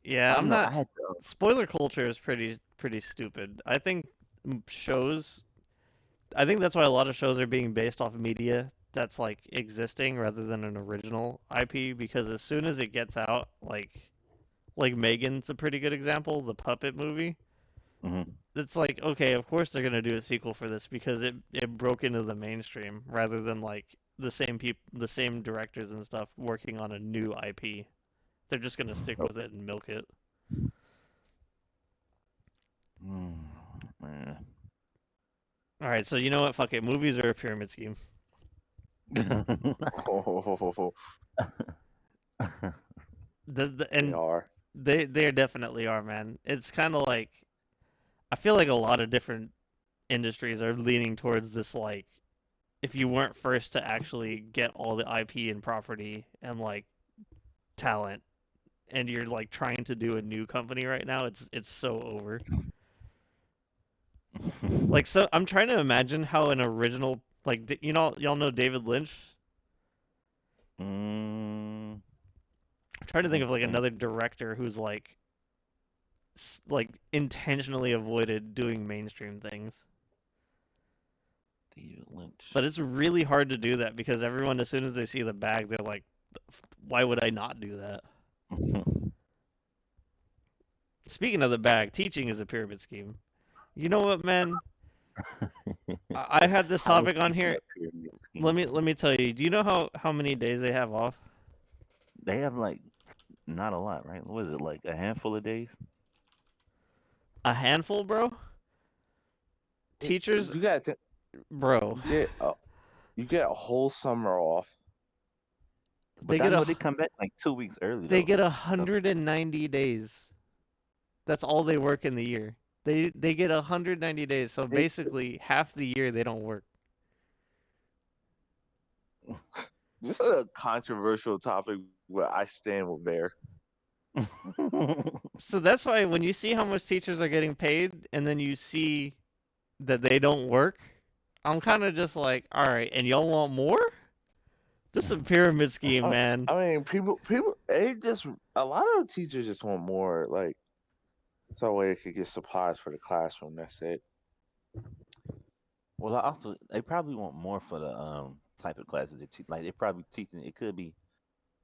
S1: Yeah,
S2: I
S1: I'm
S2: don't know.
S1: not.
S2: I had to,
S1: Spoiler culture is pretty stupid. I think shows. I think that's why a lot of shows are being based off of media that's like existing rather than an original IP. Because as soon as it gets out, like Megan's a pretty good example, the puppet movie.
S2: mhm.
S1: It's like, okay, of course they're gonna do a sequel for this because it broke into the mainstream rather than like the same directors and stuff working on a new IP. They're just gonna stick with it and milk it.
S2: Mm, man.
S1: All right, so you know what? Fuck it. Movies are a pyramid scheme.
S3: Oh, they
S1: And
S3: are.
S1: they definitely are, man. It's kind of like I feel like a lot of different industries are leaning towards this like if you weren't first to actually get all the IP and property and like talent and you're like trying to do a new company right now, it's so over. Like so I'm trying to imagine how an original like you know y'all know David Lynch?
S2: mm,
S1: I'm trying to
S2: I
S1: think
S2: don't
S1: of like
S2: think
S1: another director who's like intentionally avoided doing mainstream things.
S2: David Lynch.
S1: But it's really hard to do that because everyone, as soon as they see the bag, they're like, "Why would I not do that?" Speaking of the bag, teaching is a pyramid scheme. You know what, man? I had this
S2: How is
S1: topic on
S2: teaching
S1: here.
S2: a pyramid
S1: Let
S2: scheme?
S1: me tell you. Do you know how many days they have off?
S2: They have like not a lot, right? What is it like a handful of days?
S1: A handful, bro. Teachers,
S3: You got
S1: bro.
S3: you get a whole summer off.
S1: They
S2: But I
S1: get
S2: know
S1: a
S2: they come back like 2 weeks early
S1: they
S2: though.
S1: get
S2: So
S1: 190 days. That's all they work in the year. They get 190 days. So
S3: Hey,
S1: basically, half the year they don't work.
S3: this is a controversial topic where I stand with Bear.
S1: So that's why when you see how much teachers are getting paid and then you see that they don't work, I'm kind of just like, all right, and y'all want more? This is a pyramid scheme, man.
S3: I mean, they just a lot of teachers just want more, like, so way they could get supplies for the classroom. That's it.
S2: Well, I also they probably want more for the type of classes they teach. Like they probably teaching. It could be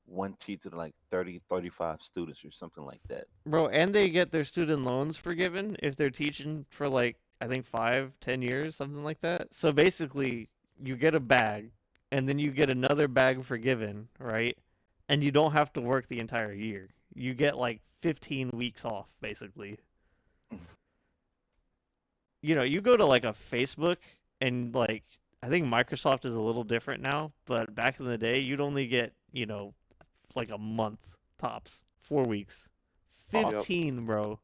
S2: one teacher to like 30, 35 students or something like that.
S1: Bro, and they get their student loans forgiven if they're teaching for like, I think 5, 10 years, something like that. So basically, you get a bag, and then you get another bag forgiven, right? And you don't have to work the entire year. You get like 15 weeks off, basically. You know, you go to like a Facebook and like, I think Microsoft is a little different now, but back in the day, you'd only get, like a month tops, 4 weeks.
S3: Yep.
S1: 15, bro.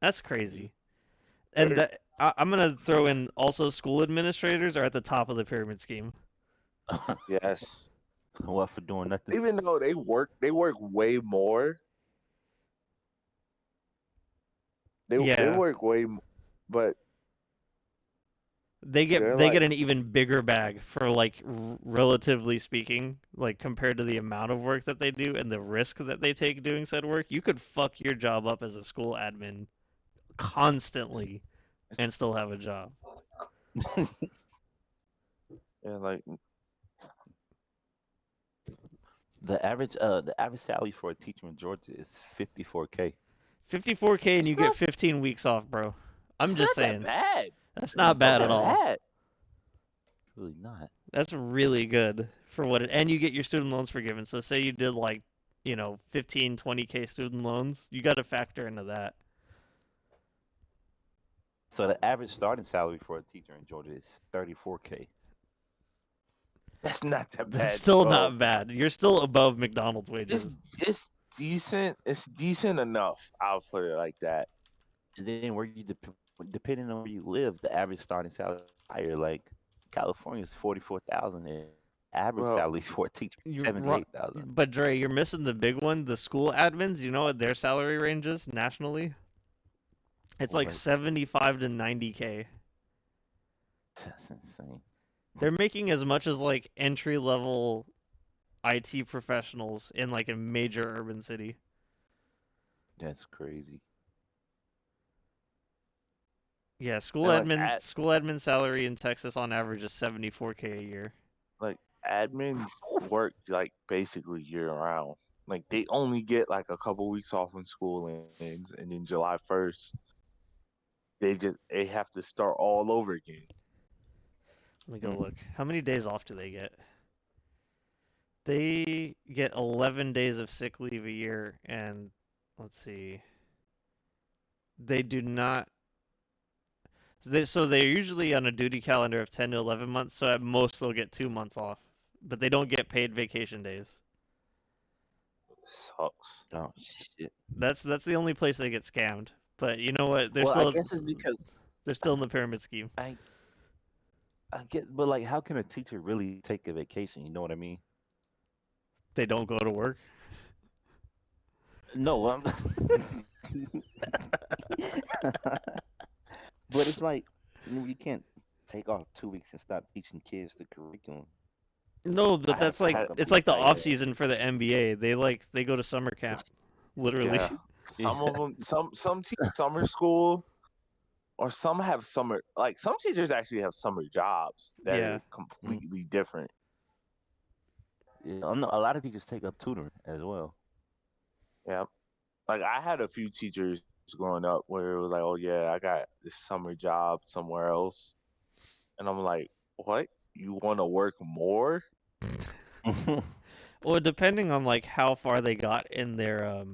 S1: That's crazy. And I'm gonna throw in also school administrators are at the top of the pyramid scheme.
S3: Yes.
S2: What for doing nothing?
S3: Even though they work way more. They
S1: Yeah.
S3: work way, but
S1: They get
S3: they're
S1: they get
S3: like-
S1: an even bigger bag for like relatively speaking, like compared to the amount of work that they do and the risk that they take doing said work. You could fuck your job up as a school admin constantly and still have a job.
S3: yeah, like
S2: The average salary for a teacher in Georgia is $54K.
S1: 54K and you get
S3: not-
S1: 15 weeks off, bro. I'm
S3: it's
S1: just
S3: not
S1: saying.
S3: that bad.
S1: That's not
S3: It's
S1: bad
S3: that
S1: at all.
S3: bad.
S2: Really not.
S1: That's really good for what it, and you get your student loans forgiven. So say you did like, 15, 20K student loans, you got to factor into that.
S2: So the average starting salary for a teacher in Georgia is $34K.
S3: That's not that bad.
S1: That's still
S3: bro.
S1: not bad. You're still above McDonald's wages.
S3: It's decent. It's decent enough. I'll put it like that.
S2: And then where you depending on where you live, the average starting salary is higher. Like California is 44,000, and average
S3: Well,
S2: salary for a teacher is
S1: You're
S2: 78,000.
S1: But Dre, you're missing the big one. The school admins, you know what their salary range is nationally? It's like
S2: What?
S1: 75 to 90K.
S2: That's insane.
S1: They're making as much as like entry level IT professionals in like a major urban city.
S2: That's crazy.
S1: Yeah, school
S3: And, like,
S1: school admin salary in Texas on average is 74K a year.
S3: Like admins work like basically year round. Like they only get like a couple weeks off when school ends, and then July 1st, they have to start all over again.
S1: Let me go look. How many days off do they get? They get 11 days of sick leave a year, and let's see. They do not. So they're usually on a duty calendar of 10 to 11 months, so at most they'll get 2 months off, but they don't get paid vacation days.
S3: Sucks.
S2: Oh shit.
S1: That's the only place they get scammed. But you know what? They're
S2: Well,
S1: still
S2: I guess it's because
S1: they're still in the pyramid scheme.
S2: I get, but like, how can a teacher really take a vacation? You know what I mean?
S1: They don't go to work.
S2: No, but it's like you can't take off 2 weeks and stop teaching kids the curriculum.
S1: No, but
S3: I
S1: that's
S3: have
S1: like
S3: had
S1: it's like the
S2: like
S1: off
S2: that.
S1: season for the NBA. They go to summer camp, literally.
S3: Yeah. Some of them, some teach summer school, or some have summer. Like some teachers actually have summer jobs that
S1: Yeah.
S3: are completely different.
S2: Yeah, I know a lot of teachers take up tutoring as well.
S3: Yeah. Like I had a few teachers growing up where it was like, oh yeah, I got this summer job somewhere else, and I'm like, what? You want to work more?
S1: Well, depending on like how far they got in their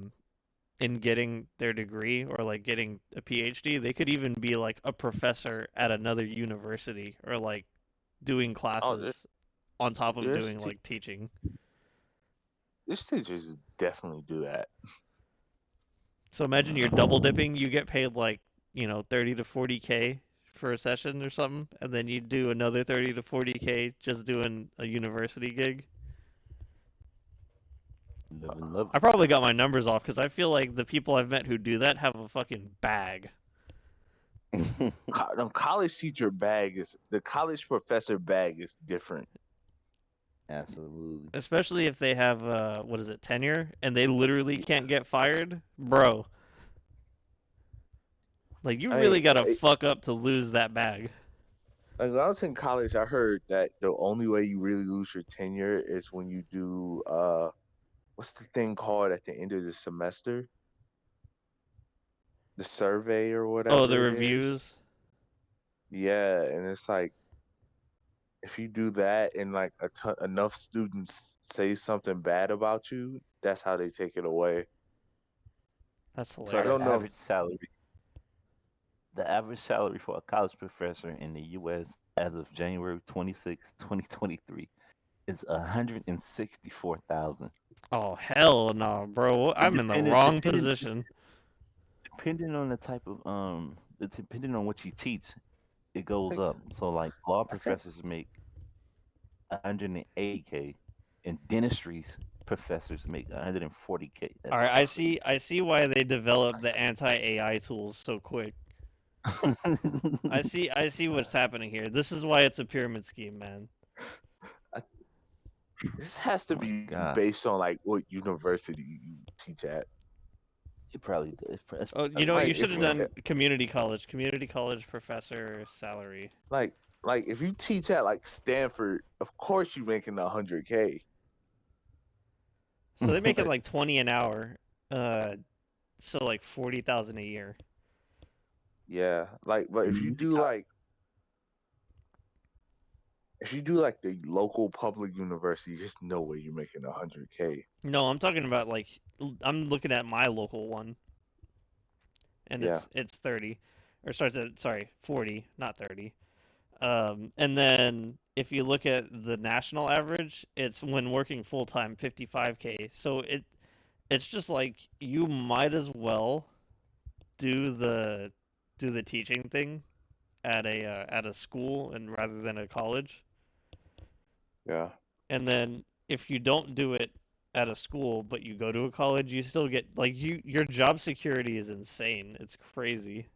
S1: in getting their degree or like getting a PhD, they could even be like a professor at another university or like doing classes on top of
S3: there's
S1: doing
S3: te-
S1: like teaching.
S3: These teachers definitely do that.
S1: So imagine you're double dipping, you get paid like, 30 to 40K for a session or something, and then you do another 30 to 40K just doing a university gig.
S2: Love
S1: I probably got my numbers off because I feel like the people I've met who do that have a fucking bag.
S3: No, college teacher bag is the college professor bag is different.
S2: Absolutely.
S1: Especially if they have what is it, tenure, and they literally can't get fired, bro. Like you
S3: I
S1: really
S3: mean,
S1: gotta fuck up to lose that bag.
S3: like when I was in college, I heard that the only way you really lose your tenure is when you do what's the thing called at the end of the semester? The survey or
S1: Oh, the
S3: whatever it is.
S1: reviews.
S3: Yeah, and it's like if you do that and like enough students say something bad about you, that's how they take it away.
S1: That's
S2: So
S3: I
S1: hilarious.
S3: don't know.
S2: the average salary for a college professor in the U.S. as of January 26, 2023, is 164,000.
S1: Oh hell no, bro.
S2: And
S1: I'm in the wrong position.
S2: depending on the type of depending on what you teach, it goes
S3: Like,
S2: up. So like law
S3: I think
S2: professors make 180K, and dentistry professors make 140K.
S1: All
S2: That's
S1: right, I see why they developed the anti-AI tools so quick.
S2: crazy.
S1: I see what's happening here. This is why it's a pyramid scheme, man.
S3: this has to
S2: Oh my
S3: be
S2: god,
S3: based on like what university you teach at.
S2: it probably does. It's
S1: Oh, you
S2: probably
S1: know what?
S3: Like
S1: You
S2: does.
S1: should
S3: if
S1: have
S3: you
S1: done community college professor salary.
S3: like like if you teach at like Stanford, of course you're making 100K.
S1: So they make it like 20 an hour. So like 40,000 a year.
S3: Yeah, like but if you do like the local public university, there's no way you're making 100K.
S1: No, I'm talking about like I'm looking at my local one, and
S3: Yeah,
S1: it's 30, or starts at, sorry, 40, not 30. And then if you look at the national average, it's when working full time 55K. So it's just like you might as well do the teaching thing at a school and rather than a college.
S3: yeah.
S1: And then if you don't do it at a school but you go to a college, you still get like your job security is insane. It's crazy.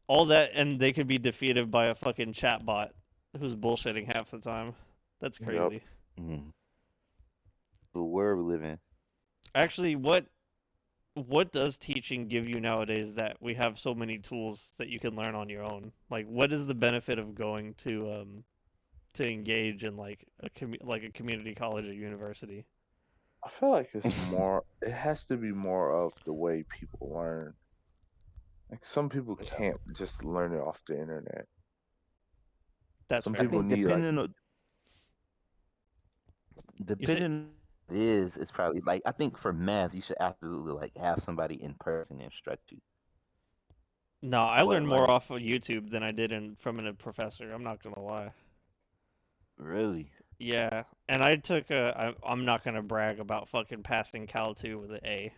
S1: All that, and they could be defeated by a fucking chatbot who's bullshitting half the time. That's
S3: Yep.
S1: crazy.
S2: The world we live in.
S1: Actually, what does teaching give you nowadays that we have so many tools that you can learn on your own? Like, what is the benefit of going to engage in like a community college or university?
S3: I feel like it's more. It has to be more of the way people learn. Like some people can't just learn it off the internet.
S1: That's
S3: Some
S1: fair.
S2: I
S3: people
S2: think
S3: need like
S1: You say,
S2: depending it's probably like I think for math you should absolutely like have somebody in person instruct you.
S1: no, I
S2: But
S1: learned more
S2: like
S1: off of YouTube than I did from a professor. I'm not gonna lie.
S2: really,
S1: Yeah, and I took I'm not gonna brag about fucking passing Cal 2 with an A,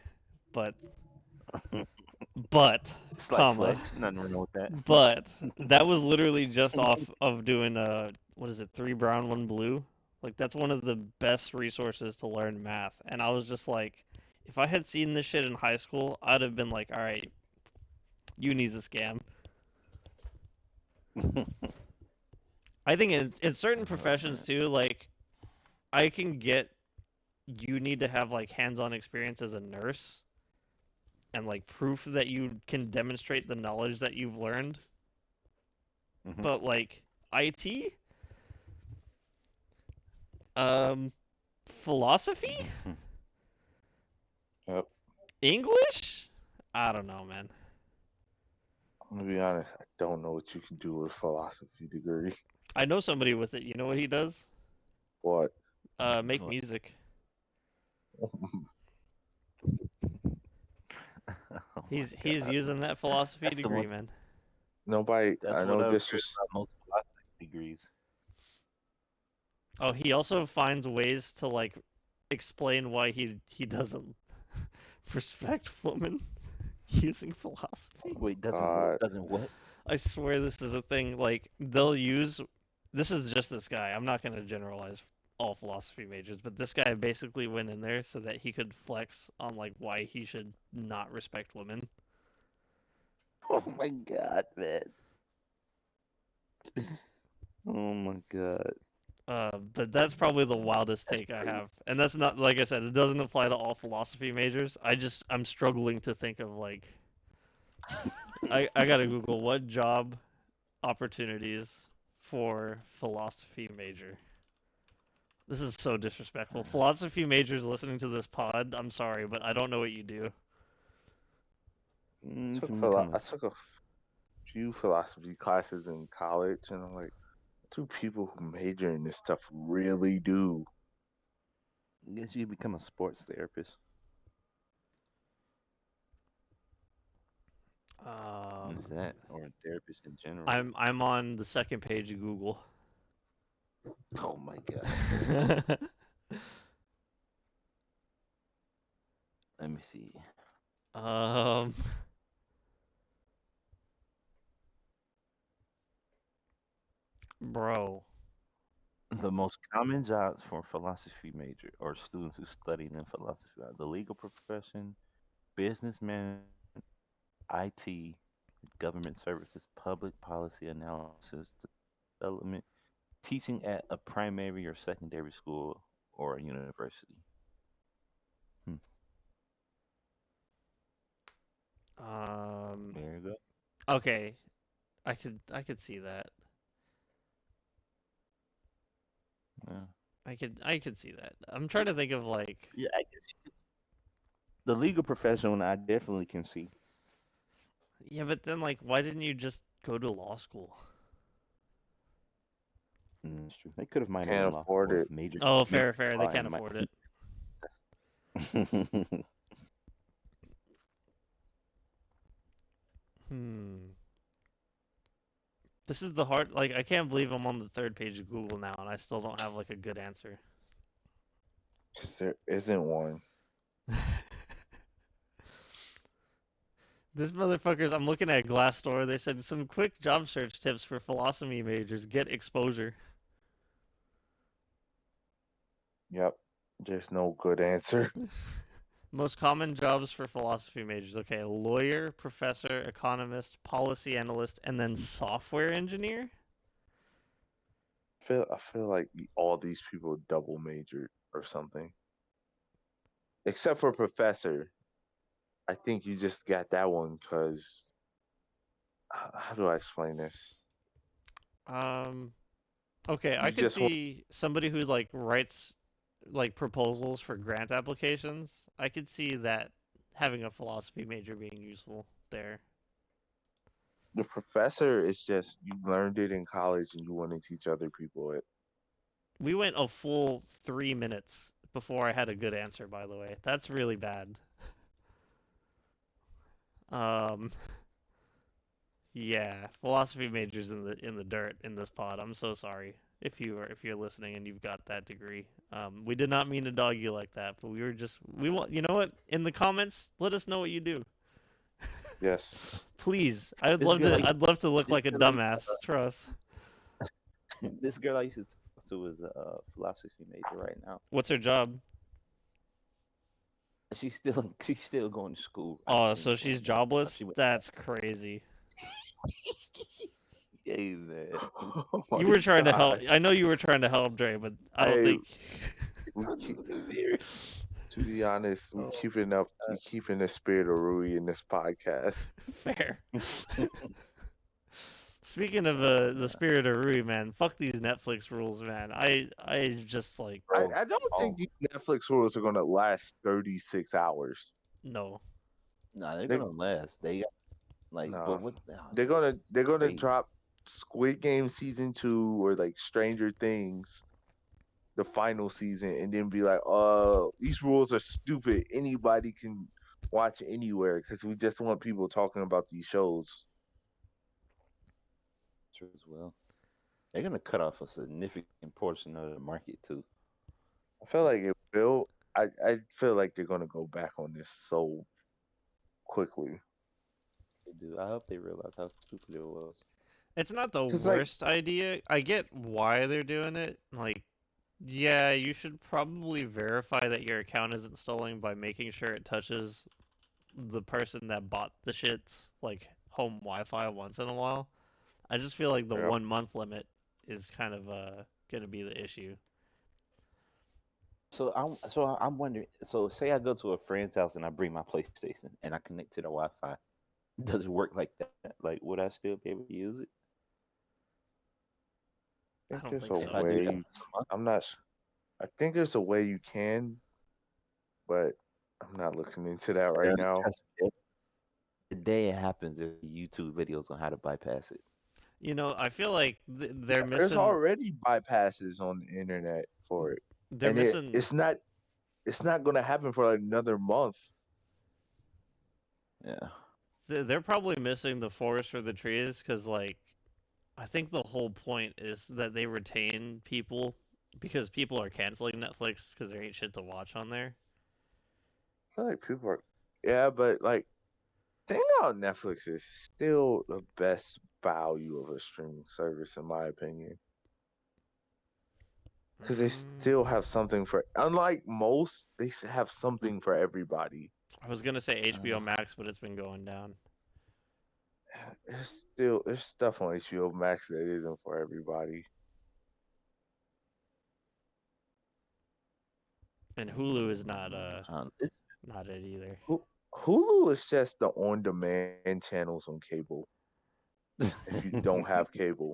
S1: but
S2: it's like
S1: comma,
S2: flex. Nothing wrong with that.
S1: but that was literally just off of doing what is it, 3 brown 1 blue? Like that's one of the best resources to learn math, and I was just like, if I had seen this shit in high school, I'd have been like, all right, uni's a scam. I think in certain professions too, like I can get you need to have like hands-on experience as a nurse and like proof that you can demonstrate the knowledge that you've learned.
S2: Mhm.
S1: But like IT, philosophy,
S3: Yep.
S1: English, I don't know, man.
S3: I'm gonna be honest. I don't know what you can do with a philosophy degree.
S1: I know somebody with it. You know what he does?
S3: What?
S1: Make
S2: What?
S1: music.
S2: Oh
S1: He's
S2: my
S1: he's
S2: God.
S1: using that philosophy
S2: That's the
S1: degree,
S2: one.
S1: man.
S3: Nobody.
S2: That's
S3: I
S2: what
S3: know
S2: I've
S3: this
S2: heard
S3: was.
S2: about most philosophy degrees.
S1: Oh, he also finds ways to like explain why he doesn't respect women using philosophy.
S2: Wait, doesn't
S3: God.
S2: what? Doesn't what?
S1: I swear this is a thing. Like they'll use. This is just this guy. I'm not gonna generalize. all philosophy majors, but this guy basically went in there so that he could flex on like why he should not respect women.
S2: Oh my god, man. Oh my god.
S1: But that's probably the wildest take I have, and that's not, like I said, it doesn't apply to all philosophy majors. I'm struggling to think of like I gotta Google what job opportunities for philosophy major. This is so disrespectful. Philosophy majors listening to this pod, I'm sorry, but I don't know what you do.
S2: You can become
S3: I took a few philosophy classes in college, and I'm like, what do people who major in this stuff really do?
S2: I guess you become a sports therapist. Is that or a therapist in general?
S1: I'm on the second page of Google.
S2: Oh my god. Let me see.
S1: Bro.
S2: The most common jobs for philosophy major or students who study in philosophy are the legal profession, business management, IT, government services, public policy analysis, development, teaching at a primary or secondary school or a university. There you go.
S1: Okay. I could see that.
S2: Yeah.
S1: I could see that. I'm trying to think of like
S2: Yeah, I guess the legal profession one I definitely can see.
S1: yeah, but then like why didn't you just go to law school?
S2: That's true. They could have minored
S3: Can't
S2: in law
S3: afford
S2: or
S3: it.
S2: major.
S1: Oh, fair. They can't afford it. This is the hard. Like, I can't believe I'm on the third page of Google now, and I still don't have like a good answer.
S3: There isn't one.
S1: This motherfuckers. I'm looking at Glassdoor. They said some quick job search tips for philosophy majors. Get exposure.
S3: Yep. There's no good answer.
S1: Most common jobs for philosophy majors. Okay, lawyer, professor, economist, policy analyst, and then software engineer.
S3: I feel like all these people double majored or something. Except for professor. I think you just got that one because how do I explain this?
S1: Okay, I
S3: You
S1: could
S3: just want
S1: see somebody who like writes like proposals for grant applications. I could see that having a philosophy major being useful there.
S3: the professor is just you learned it in college and you want to teach other people it.
S1: We went a full 3 minutes before I had a good answer, by the way. That's really bad. Um, yeah, philosophy majors in the dirt in this pod. I'm so sorry if you're listening and you've got that degree. We did not mean to dog you like that, but we want, you know what? In the comments, let us know what you do.
S3: Yes.
S1: Please, I'd love to look like a dumbass. Trust.
S2: This girl I used to talk to is a philosophy major right now.
S1: What's her job?
S2: She's still going to school.
S1: Oh, so she's jobless? That's crazy.
S2: Hey, man.
S3: Oh
S1: You were trying to help.
S3: God.
S1: I know you were trying to help Dre, but I don't think.
S3: To be honest, we keeping the spirit of Rui in this podcast.
S1: Fair. Speaking of the spirit of Rui, man, fuck these Netflix rules, man. I just like.
S3: I don't think these Netflix rules are gonna last 36 hours.
S1: No.
S2: Nah, they're gonna last. They like,
S3: No.
S2: but what?
S3: They're gonna drop Squid Game season 2 or like Stranger Things, the final season, and then be like, these rules are stupid. Anybody can watch anywhere because we just want people talking about these shows.
S2: True as well. They're gonna cut off a significant portion of the market too.
S3: I feel like it will. I feel like they're gonna go back on this so quickly.
S2: They do. I hope they realize how stupid it was.
S1: It's not the
S3: 'Cause,
S1: worst idea. I get why they're doing it. Like, Yeah, you should probably verify that your account isn't stolen by making sure it touches the person that bought the shit's like home Wi-Fi once in a while. I just feel like the
S3: Yeah.
S1: 1 month limit is kind of gonna be the issue.
S2: So I'm wondering. So say I go to a friend's house and I bring my PlayStation and I connect to the Wi-Fi. Does it work like that? Like, would I still be able to use it
S3: I
S1: I
S3: think
S1: don't
S3: there's
S1: think
S3: a
S2: if
S1: so.
S2: I do that
S3: way.
S2: once a month?
S3: I'm not. I think there's a way you can, but I'm not looking into that right
S2: Yeah,
S3: now.
S2: trust me, the day it happens, there's YouTube videos on how to bypass it.
S1: You know, I feel like they're
S3: There's
S1: missing.
S3: already bypasses on the internet for it,
S1: They're
S3: and
S1: missing.
S3: it's not gonna happen for like another month.
S2: Yeah.
S1: They're probably missing the forest for the trees because, like, I think the whole point is that they retain people because people are canceling Netflix because there ain't shit to watch on there.
S3: I feel like people are, yeah, but like thing about Netflix is still the best value of a streaming service in my opinion. Because they
S1: Mm,
S3: still have something for, unlike most, they have something for everybody.
S1: I was gonna say HBO
S2: Uh,
S1: Max, but it's been going down.
S3: There's stuff on HBO Max that isn't for everybody.
S1: And Hulu is
S2: it's
S1: not it either.
S3: Hulu is just the on-demand channels on cable. If you don't
S2: it
S3: have cable,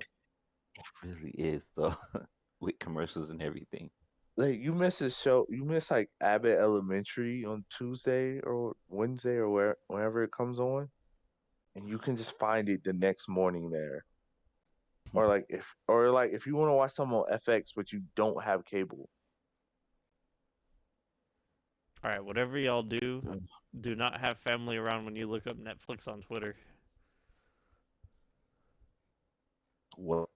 S2: really is though, with commercials and everything.
S3: like you miss a show, you miss like Abbott Elementary on Tuesday or Wednesday or wherever it comes on, and you can just find it the next morning there. Or like if you want to watch something on FX but you don't have cable.
S1: All right, whatever y'all do,
S2: Mm.
S1: do not have family around when you look up Netflix on Twitter.
S2: Well,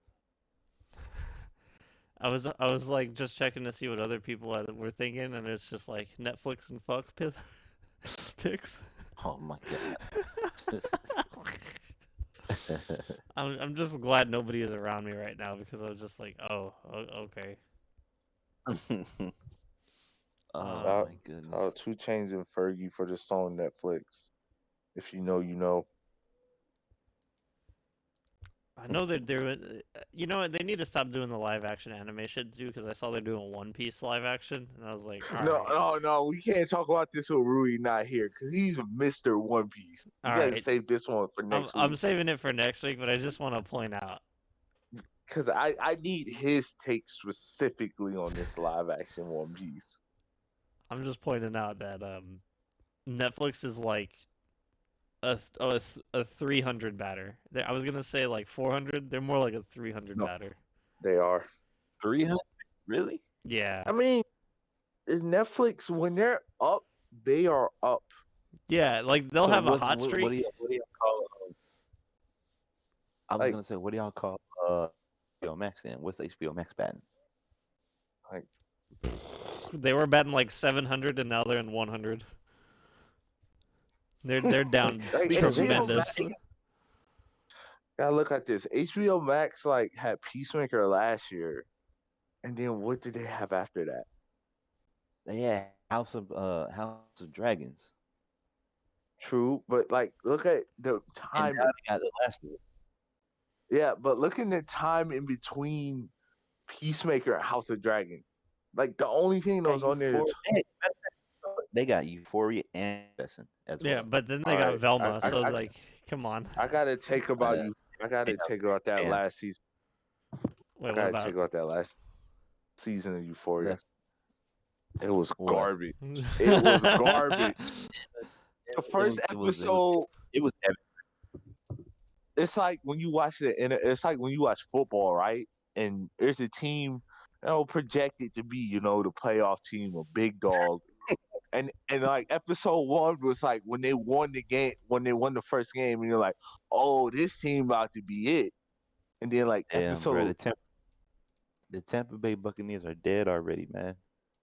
S1: I was like just checking to see what other people were thinking, and it's just like Netflix and fuck pics.
S2: oh my god.
S1: I'm just glad nobody is around me right now because I was just like, oh, okay.
S2: Oh
S3: Shout
S2: my
S3: out
S2: goodness.
S3: 2 Chainz and Fergie for the song Netflix. If you know, you know.
S1: I know they're doing. You know what? They need to stop doing the live action animation too because I saw they're doing One Piece live action, and I was like, all
S3: No,
S1: right,
S3: no, no. We can't talk about this with Rui not here because he's Mr. One Piece.
S1: all
S3: You gotta
S1: right.
S3: save this one for
S1: I'm
S3: next
S1: I'm
S3: week
S1: saving it for next week, but I just want to point out.
S3: because I need his take specifically on this live action One Piece.
S1: I'm just pointing out that Netflix is like a 300 batter. I was gonna say like 400. They're more like a 300
S3: No,
S1: batter.
S3: they are.
S2: 300? Really?
S1: Yeah,
S3: I mean, Netflix when they're up, they are up.
S1: yeah. Like they'll
S2: So
S1: have a hot
S2: what do y'all call? I was
S3: Like,
S2: gonna say, what do y'all call HBO Max then? What's HBO Max batting?
S3: like
S1: They were batting like 700, and now they're in 100. They're down
S2: Because they
S3: HBO
S2: don't.
S1: tremendous.
S3: gotta look at this. HBO Max like had Peacemaker last year, and then what did they have after that?
S2: They had House of Dragons,
S3: True, but like look at the
S2: and
S3: time.
S2: now they got The Last of Us.
S3: Yeah, but look at the time in between Peacemaker and House of Dragon. Like the only thing that
S2: Got
S3: was on there.
S2: Euphoria. They got Euphoria and Lesson as
S1: Yeah,
S2: well.
S1: but then they
S3: All
S1: got
S3: right,
S1: Velma, so like, come on.
S3: I gotta take about
S2: Uh,
S3: you. I gotta
S2: yeah,
S3: take about that
S2: yeah,
S3: last season. I
S1: Wait, what
S3: gotta take
S1: about?
S3: about that last season of Euphoria.
S2: that's
S3: It was
S2: what.
S3: garbage. It was garbage. The
S2: It
S3: first
S2: was. It was. It was.
S3: episode.
S2: It was epic.
S3: It's like when you watch it's like when you watch football, right? And there's a team, projected to be, the playoff team, a big dog. And like episode 1 was like when they won the game, when they won the first game, and you're like, oh, this team about to be it. And then like
S2: Damn, bro.
S3: episode
S2: The Tampa Bay Buccaneers are dead already, man.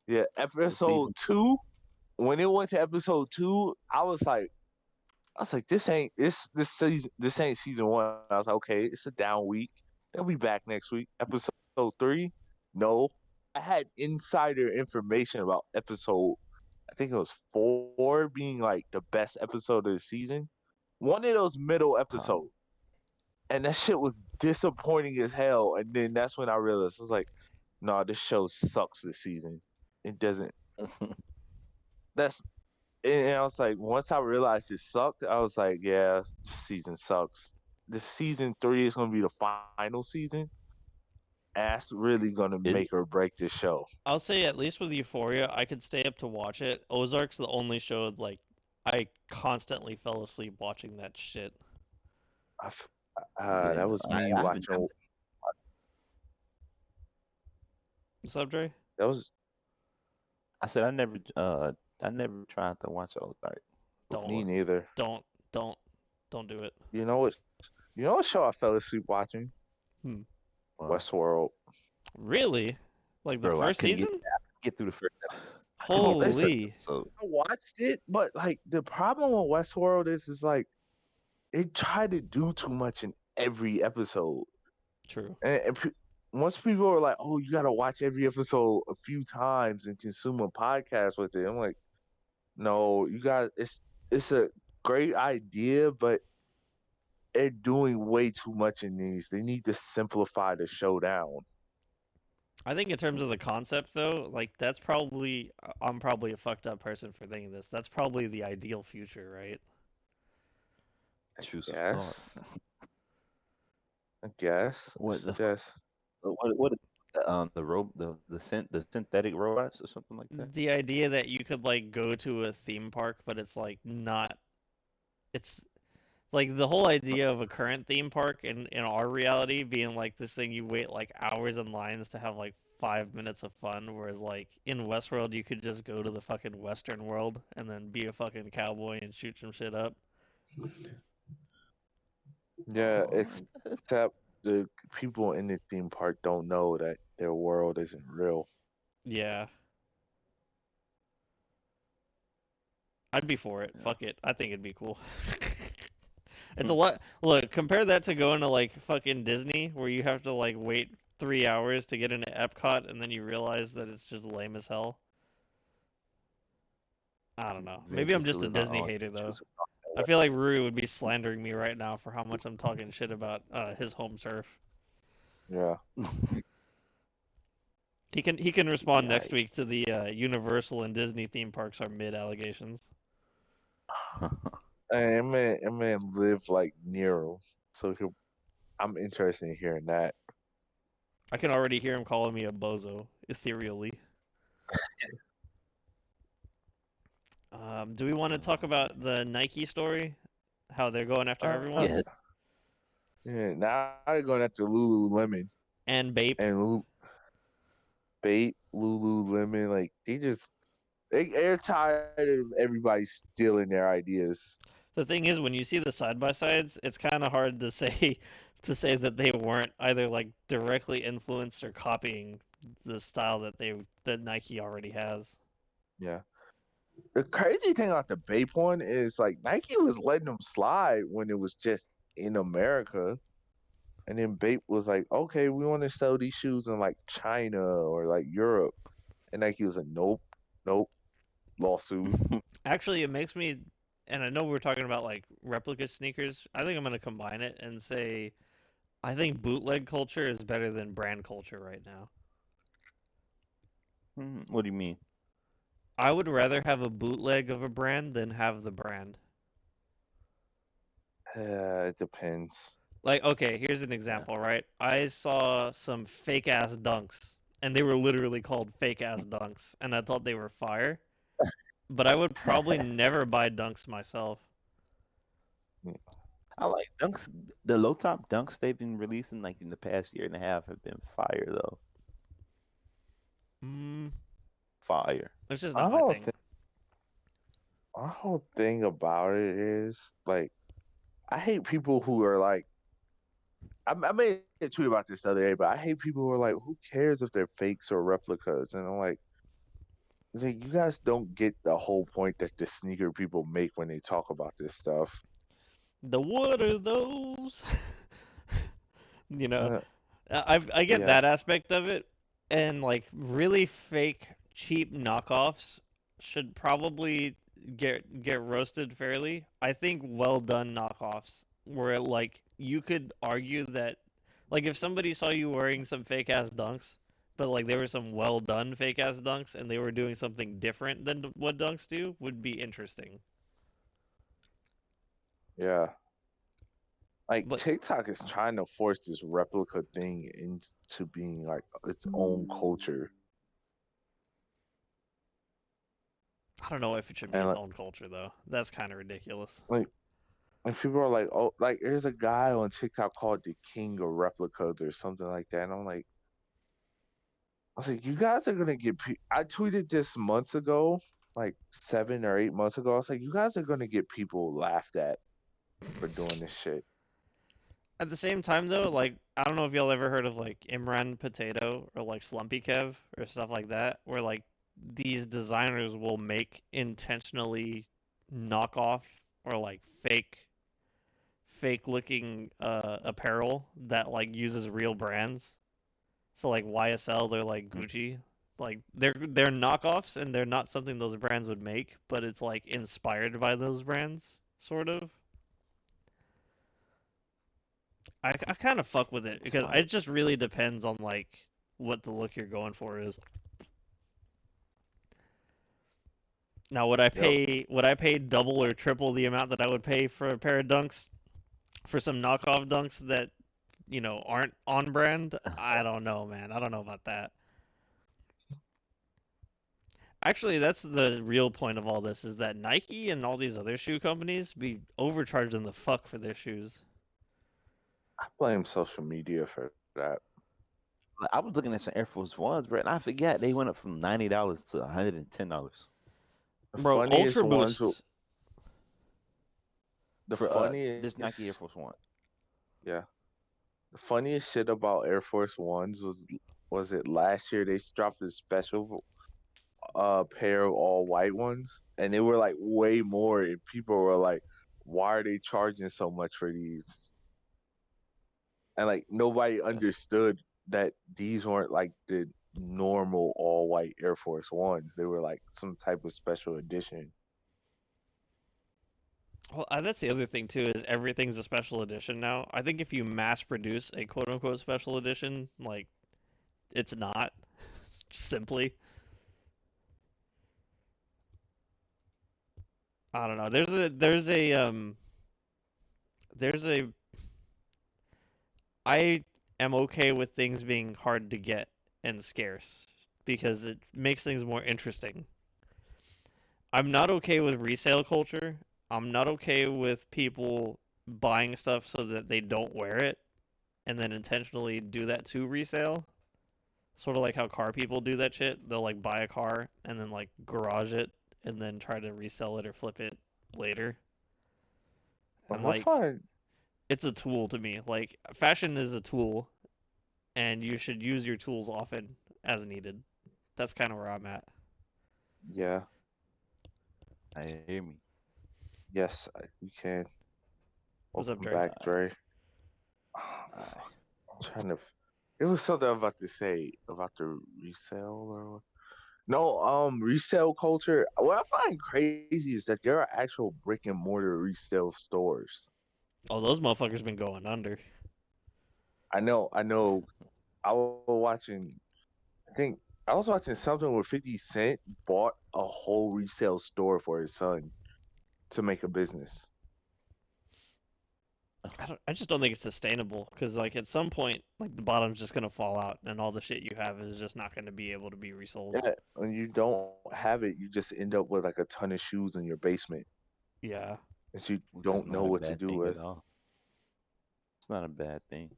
S3: yeah,
S2: The season.
S3: episode 2, when it went to episode 2, I was like, this ain't season 1. I was like, okay, it's a down week. They'll be back next week. Episode 3, no. had insider information about episode, I think it was 4 being like the best episode of the season. One of those middle
S2: Huh.
S3: episodes. And that shit was disappointing as hell. And then that's when I realized I was like, no, this show sucks this season. It doesn't. That's and I was like, once I realized it sucked, I was like, yeah, this season sucks. The season 3 is gonna be the final season. And that's really gonna
S2: Is
S3: make or break this show.
S1: I'll say at least with Euphoria, I could stay up to watch it. Ozark's the only show like I constantly fell asleep watching that shit.
S3: I f-
S2: yeah,
S3: that
S2: no,
S3: was
S2: I
S3: me
S2: haven't.
S3: watching.
S1: What's up, Dre?
S3: That was
S2: I said I never tried to watch Ozark
S1: Don't,
S3: me
S2: before.
S3: neither.
S1: don't, don't do it.
S3: You know what? You know what show I fell asleep watching?
S1: Hmm.
S3: Westworld.
S1: Really? Like the
S2: Bro, I
S1: first
S2: couldn't
S1: season?
S2: get through the first episode.
S1: Holy.
S2: So
S3: I watched it, but like the problem with Westworld is like they try to do too much in every episode,
S1: True.
S3: and once people are like, "Oh, you gotta watch every episode a few times and consume a podcast with it," I'm like, "No, you got it's a great idea, but they're doing way too much in these. They need to simplify the show down."
S1: I think in terms of the concept though, like that's probably I'm probably a fucked up person for thinking this. That's probably the ideal future, right?
S2: intrusive
S3: Yes,
S2: thoughts.
S3: I guess.
S2: What
S3: It's
S2: the
S3: just
S2: what the synthetic robots or something like that?
S1: The idea that you could like go to a theme park, but it's like not it's like the whole idea of a current theme park in our reality being like this thing you wait like hours in lines to have like 5 minutes of fun, whereas like in Westworld you could just go to the fucking Western world and then be a fucking cowboy and shoot some shit up.
S3: yeah.
S2: Oh,
S3: Except the people in the theme park don't know that their world isn't real.
S1: Yeah. I'd be for it.
S2: yeah.
S1: Fuck it. I think it'd be cool. It's a lot. Look, compare that to going to like fucking Disney, where you have to like wait 3 hours to get into Epcot, and then you realize that it's just lame as hell. I don't know. Maybe I'm just a Disney hater though. I feel like Rui would be slandering me right now for how much I'm talking shit about his home turf.
S3: Yeah.
S1: He can respond next
S2: Yikes.
S1: week to the Universal and Disney theme parks are mid allegations.
S3: And man live like near him, so I'm interested in hearing that.
S1: I can already hear him calling me a bozo, ethereally. Do we want to talk about the Nike story? How they're going after everyone?
S2: Yeah.
S3: Yeah. Now they're going after Lululemon
S1: And Bape.
S3: and Bait, Lululemon. Like they're tired of everybody stealing their ideas.
S1: The thing is, when you see the side by sides, it's kind of hard to say that they weren't either like directly influenced or copying the style that Nike already has.
S3: Yeah. The crazy thing about the Bape one is like Nike was letting them slide when it was just in America. And then Bape was like, okay, we want to sell these shoes in like China or like Europe. And Nike was like, nope, lawsuit.
S1: Actually, it makes me, and I know we're talking about like replica sneakers. I think I'm gonna combine it and say, I think bootleg culture is better than brand culture right now.
S2: What do you mean?
S1: I would rather have a bootleg of a brand than have the brand.
S3: It depends.
S1: Like, okay, here's an example, right? I saw some fake ass dunks, and they were literally called fake ass dunks, and I thought they were fire. But I would probably never buy dunks myself.
S2: I like dunks. The low top dunks they've been releasing like in the past year and a half have been fire though. Fire.
S1: It's just
S3: My
S1: not my
S3: whole
S1: thing.
S3: my whole thing about it is like I hate people who are like I made a tweet about this the other day, but I hate people who are like, who cares if they're fakes or replicas? And I'm like, you guys don't get the whole point that the sneaker people make when they talk about this stuff.
S1: What are those? You know, I get
S3: Yeah.
S1: that aspect of it, And like really fake cheap knockoffs should probably get roasted fairly. I think well done knockoffs where like you could argue that like if somebody saw you wearing some fake ass dunks, but like there were some well done fake ass dunks and they were doing something different than what dunks do would be interesting.
S3: Yeah. Like
S1: But
S3: TikTok is trying to force this replica thing into being like its own culture.
S1: I don't know if it should be
S3: And
S1: its own culture though. That's kind of ridiculous.
S3: like people are like, oh, like there's a guy on TikTok called the King of Replicas or something like that. And I'm like, I was like, you guys are gonna get. I tweeted this months ago, like 7 or 8 months ago. I was like, you guys are gonna get people laughed at for doing this shit.
S1: At the same time, though, like I don't know if y'all ever heard of like Imran Potato or like Slumpy Kev or stuff like that, where like these designers will make intentionally knockoff or like fake looking apparel that like uses real brands. So like YSL, they're like Gucci. Like they're knockoffs and they're not something those brands would make, but it's like inspired by those brands, sort of. I kind of fuck with it
S2: It's
S1: because
S2: fine.
S1: it just really depends on like what the look you're going for is. Now,
S3: Yep.
S1: would I pay double or triple the amount that I would pay for a pair of dunks for some knockoff dunks that aren't on brand? I don't know, man. I don't know about that. Actually, that's the real point of all this is that Nike and all these other shoe companies be overcharging the fuck for their shoes.
S3: I blame social media for that.
S2: Like, I was looking at some Air Force Ones, bro, and I forgot they went up from $90 to $110
S3: The
S1: Bro,
S3: funniest
S1: Ultra
S3: ones,
S1: Boost.
S3: the
S2: for
S3: funniest,
S2: this Nike Air Force One.
S3: yeah, the funniest shit about Air Force Ones was it last year they dropped a special pair of all white ones, and they were like way more, and people were like, why are they charging so much for these? And like nobody understood that these weren't like the normal all white Air Force Ones. They were like some type of special edition.
S1: Well, that's the other thing too is everything's a special edition now. I think if you mass produce a quote unquote special edition, like it's not simply. I don't know. There's a I am okay with things being hard to get and scarce because it makes things more interesting. I'm not okay with resale culture. I'm not okay with people buying stuff so that they don't wear it and then intentionally do that to resale. Sort of like how car people do that shit. They'll like buy a car and then like garage it and then try to resell it or flip it later. And
S3: I
S1: like
S3: find,
S1: it's a tool to me. Like fashion is a tool and you should use your tools often as needed. That's kind of where I'm at.
S3: yeah,
S2: I hear me.
S3: yes, you can.
S1: What's up,
S3: Welcome
S1: Dre?
S3: back, Dre. I'm trying to. It was something I was about to say about the resale or no, resale culture. What I find crazy is that there are actual brick and mortar resale stores.
S1: Oh, those motherfuckers been going under.
S3: I know, I know. I was watching. I think I was watching something where 50 Cent bought a whole resale store for his son to make a business.
S1: I just don't think it's sustainable because like at some point like the bottom's just gonna fall out and all the shit you have is just not gonna be able to be resold.
S3: Yeah, when you don't have it, you just end up with like a ton of shoes in your basement
S1: Yeah.
S3: that you
S2: Which is
S3: don't
S2: not
S3: know
S2: a
S3: what to
S2: bad
S3: do
S2: thing at
S3: with.
S2: all. It's not a bad thing.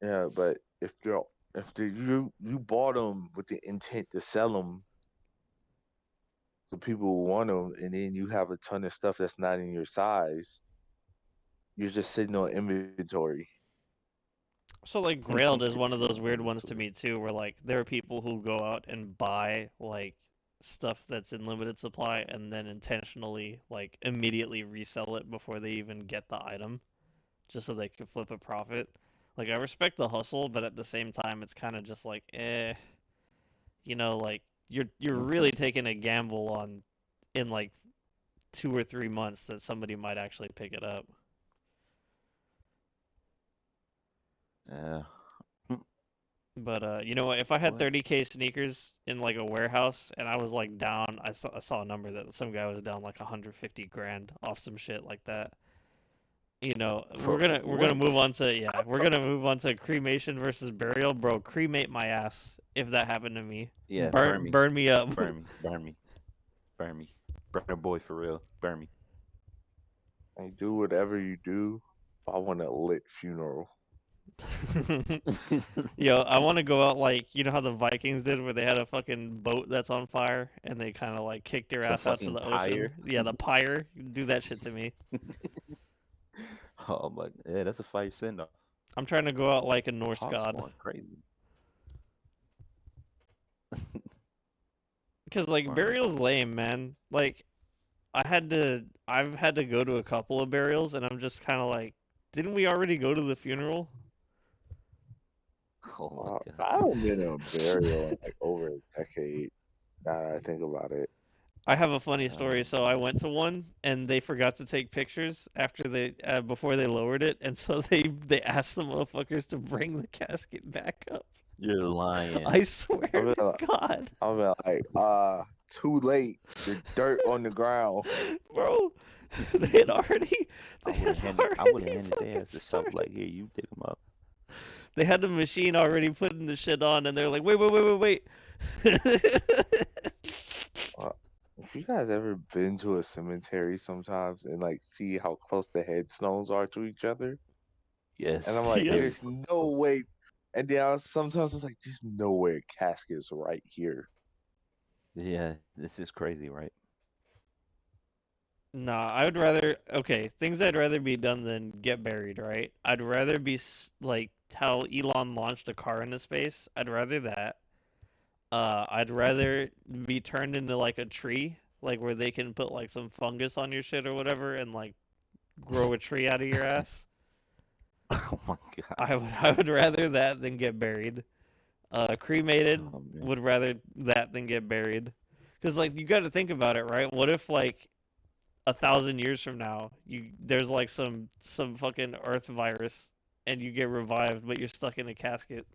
S3: Yeah, but if you bought them with the intent to sell them to people who want them, and then you have a ton of stuff that's not in your size, you're just sitting on inventory.
S1: So like Grailed is one of
S2: It's
S1: those
S2: an
S1: weird ones to
S2: inventory.
S1: me too, where like there are people who go out and buy like stuff that's in limited supply and then intentionally like immediately resell it before they even get the item, just so they can flip a profit. Like I respect the hustle, but at the same time, it's kind of just like, eh. you know, like you're really taking a gamble on in like 2 or 3 months that somebody might actually pick it up.
S2: Yeah.
S1: But you know what? If I had
S2: What?
S1: 30K sneakers in like a warehouse and I was like down, I saw a number that some guy was down like 150 grand off some shit like that. You know,
S2: For
S1: we're gonna move
S2: what?
S1: on to we're gonna move on to cremation versus burial, bro. Cremate my ass if that happened to me.
S2: Yeah, burn me,
S1: Burn me up.
S2: burn me, burn me, burn me, burn a boy for real, burn me.
S3: And do whatever you do. I want a lit funeral.
S1: Yo, I want to go out like you know how the Vikings did, where they had a fucking boat that's on fire and they kind of like kicked your
S2: The
S1: ass out to
S2: fucking
S1: the
S2: pyre.
S1: ocean. Yeah, the pyre. Do that shit to me.
S2: Oh my, yeah, that's a fire send off.
S1: I'm trying to go out like a Norse
S2: Hawk's
S1: god.
S2: going crazy.
S1: Because like
S2: Burn.
S1: burial's lame, man. Like I've had to go to a couple of burials, and I'm just kind of like, didn't we already go to the funeral?
S2: Oh my god.
S3: I haven't been to a burial in like over a decade. Now that I think about it.
S1: I have a funny story. So I went to one, and they forgot to take pictures after they before they lowered it, and so they asked the motherfuckers to bring the casket back up.
S2: You're lying.
S1: I swear
S3: I
S1: to God,
S3: I'll be like, too late. The dirt on the ground.
S1: bro. They had already.
S2: I
S1: They
S2: would
S1: had
S2: have
S1: already
S2: handed
S1: fucking
S2: their ass to stuff
S1: started.
S2: like, here, you pick them up.
S1: They had the machine already putting the shit on, and they're like, wait.
S3: If you guys ever been to a cemetery sometimes and like see how close the headstones are to each other,
S2: Yes.
S3: and I'm like,
S1: Yes.
S3: there's no way. And then sometimes I was like, there's no way a casket is right here.
S2: Yeah, this is crazy, right?
S1: Nah, I would rather. Okay, things I'd rather be done than get buried, right? I'd rather be like how Elon launched a car into space. I'd rather that. I'd rather be turned into like a tree, like where they can put like some fungus on your shit or whatever, and like grow a tree out of your ass.
S2: Oh my god.
S1: I would rather that than get buried. Cremated
S2: Oh, man.
S1: would rather that than get buried, because like you got to think about it, right? What if like 1,000 years from now, there's like some fucking Earth virus, and you get revived, but you're stuck in a casket.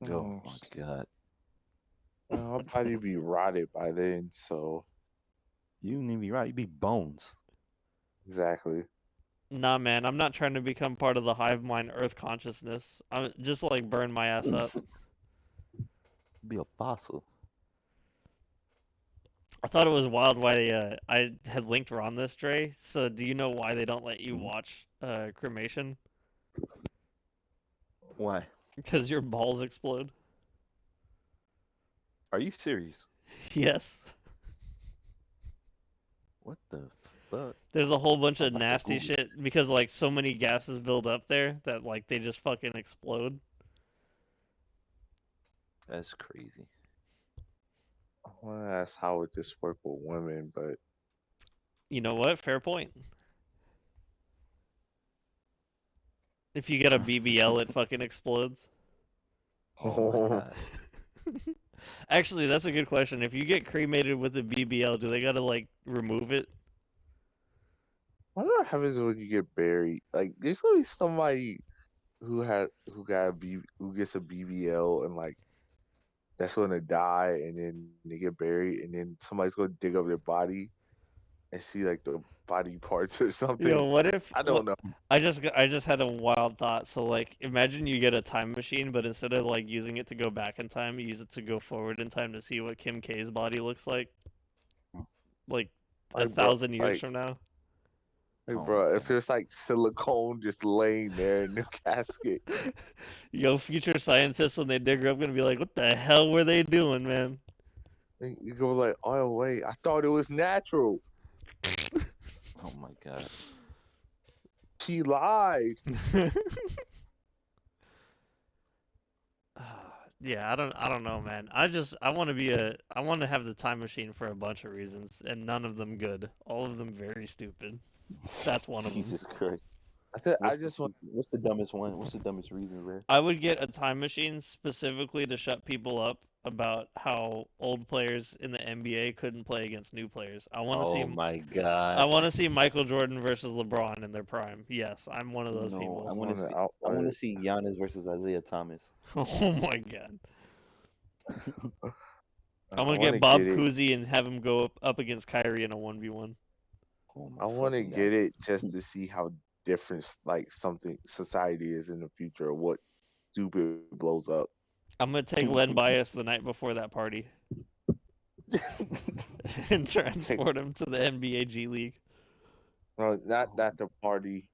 S2: Oh my god.
S3: I'll probably be rotted by then. So
S2: You wouldn't even be right. You'd be bones.
S3: exactly.
S1: Nah, man, I'm not trying to become part of the hive mind Earth consciousness. I'm just like burn my ass up.
S2: Be a fossil.
S1: I thought it was wild why I had linked Ron this, Dre. So do you know why they don't let you watch cremation?
S2: Why?
S1: Because your balls explode.
S2: Are you serious?
S1: Yes.
S2: What the fuck?
S1: There's a whole bunch
S2: I'm
S1: of
S2: about to
S1: nasty
S2: Google
S1: shit because like so many gases build up there that like they just fucking explode.
S2: That's crazy.
S3: I want to ask how would this work with women, but
S1: You know what? Fair point. If you get a BBL, it fucking explodes.
S2: Oh my god.
S1: Actually, that's a good question. If you get cremated with a BBL, do they gotta like remove it?
S3: I wonder what happens when you get buried. Like, there's gonna be somebody who gets a BBL and like that's gonna die, and then they get buried, and then somebody's gonna dig up their body and see like the body parts or something.
S1: Yo, what if
S3: I don't know.
S1: I just had a wild thought. So like, imagine you get a time machine, but instead of like using it to go back in time, you use it to go forward in time to see what Kim K's body looks like
S3: Like, bro,
S1: 1,000 years
S3: like-
S1: from now.
S3: Like,
S2: Oh my
S3: bro, if
S2: God.
S3: there's like silicone just laying there in the casket,
S1: Yo, future scientists when they dig her up gonna be like, what the hell were they doing, man?
S3: and you go like, oh wait, I thought it was natural.
S2: Oh my god.
S3: She lied.
S1: Yeah, I don't know, man. I want to have the time machine for a bunch of reasons, and none of them good. All of them very stupid. That's one of them.
S2: Jesus Christ.
S3: I just want.
S2: What's the dumbest one? What's the dumbest reason, Rare?
S1: I would get a time machine specifically to shut people up about how old players in the NBA couldn't play against new players. I want to see.
S2: Oh my
S1: I
S2: god!
S1: want to see Michael Jordan versus LeBron in their prime. Yes, I'm one of those
S2: No,
S1: people.
S2: I want to see. I want to see Giannis versus Isaiah Thomas.
S1: Oh my god.
S3: I
S1: I'm gonna
S3: wanna
S1: get Bob
S3: it.
S1: Cousy and have him go up against Kyrie in a 1v1.
S2: Oh my
S3: I want to
S2: fucking
S3: get
S2: God.
S3: it just to see how different like something society is in the future. What stupid blows up.
S1: I'm gonna take Len Bias the night before that party and transport him to the NBA G League.
S3: No, not the party.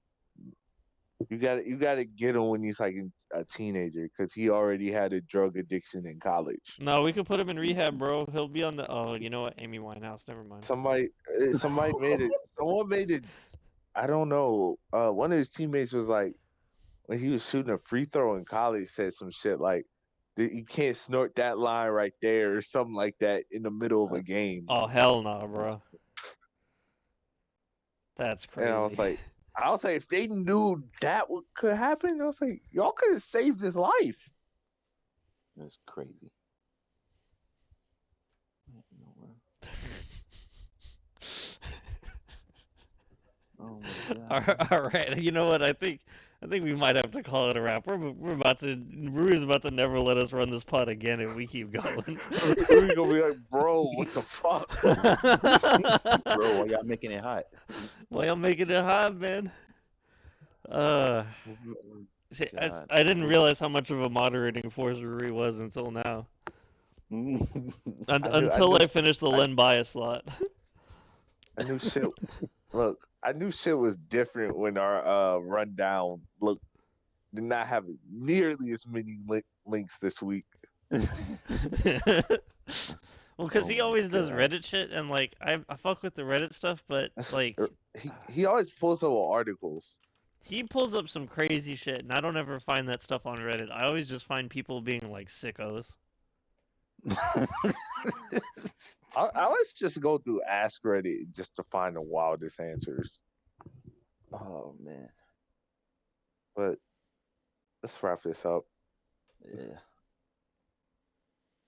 S3: You got to get him when he's like a teenager because he already had a drug addiction in college.
S1: No, we could put him in rehab, bro. He'll be on the. Oh, you know what? Amy Winehouse. Never mind.
S3: Somebody made it. Someone made it. I don't know. One of his teammates was like, when he was shooting a free throw in college, said some shit like, "You can't snort that line right there" or something like that in the middle of a game.
S1: Oh hell no, bro. That's crazy.
S3: And I was like, if they knew that could happen, I was like, y'all could have saved his life.
S2: That's crazy. Oh my god!
S1: All right, you know what? I think we might have to call it a wrap. We're about to. Rui's about to never let us run this pod again if we keep going.
S3: We're gonna be like, bro, what the fuck?
S2: Bro, why y'all making it hot?
S1: Well, I'm making it hot, man. See,
S2: God.
S1: I didn't realize how much of a moderating force Rui was until now. Until I finished the Len Bias slot.
S3: I knew shit. Look, I knew shit was different when our rundown did not have nearly as many links this week.
S1: Well, because he
S2: Oh my
S1: always does
S2: God.
S1: Reddit shit, and like I fuck with the Reddit stuff, but like
S3: He always pulls up articles.
S1: he pulls up some crazy shit, and I don't ever find that stuff on Reddit. I always just find people being like sickos.
S3: I always just go through Ask Reddit just to find the wildest answers.
S2: Oh man.
S3: But let's wrap this up.
S2: Yeah.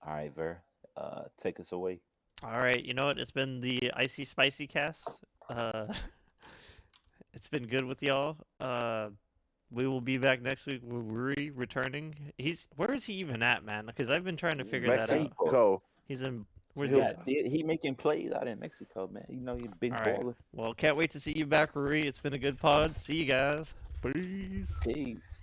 S2: All right, Ver. Take us away.
S1: All right, you know what? It's been the Icy Spicy Cast. It's been good with y'all. We will be back next week with Rui returning. Where is he even at, man? Because I've been trying to figure that out.
S3: Mexico.
S1: He's in. Where's he at?
S2: He making plays out in Mexico, man. You know, he's a big
S1: All right.
S2: baller.
S1: Well, can't wait to see you back, Rui. It's been a good pod. See you guys. Peace.
S2: Peace.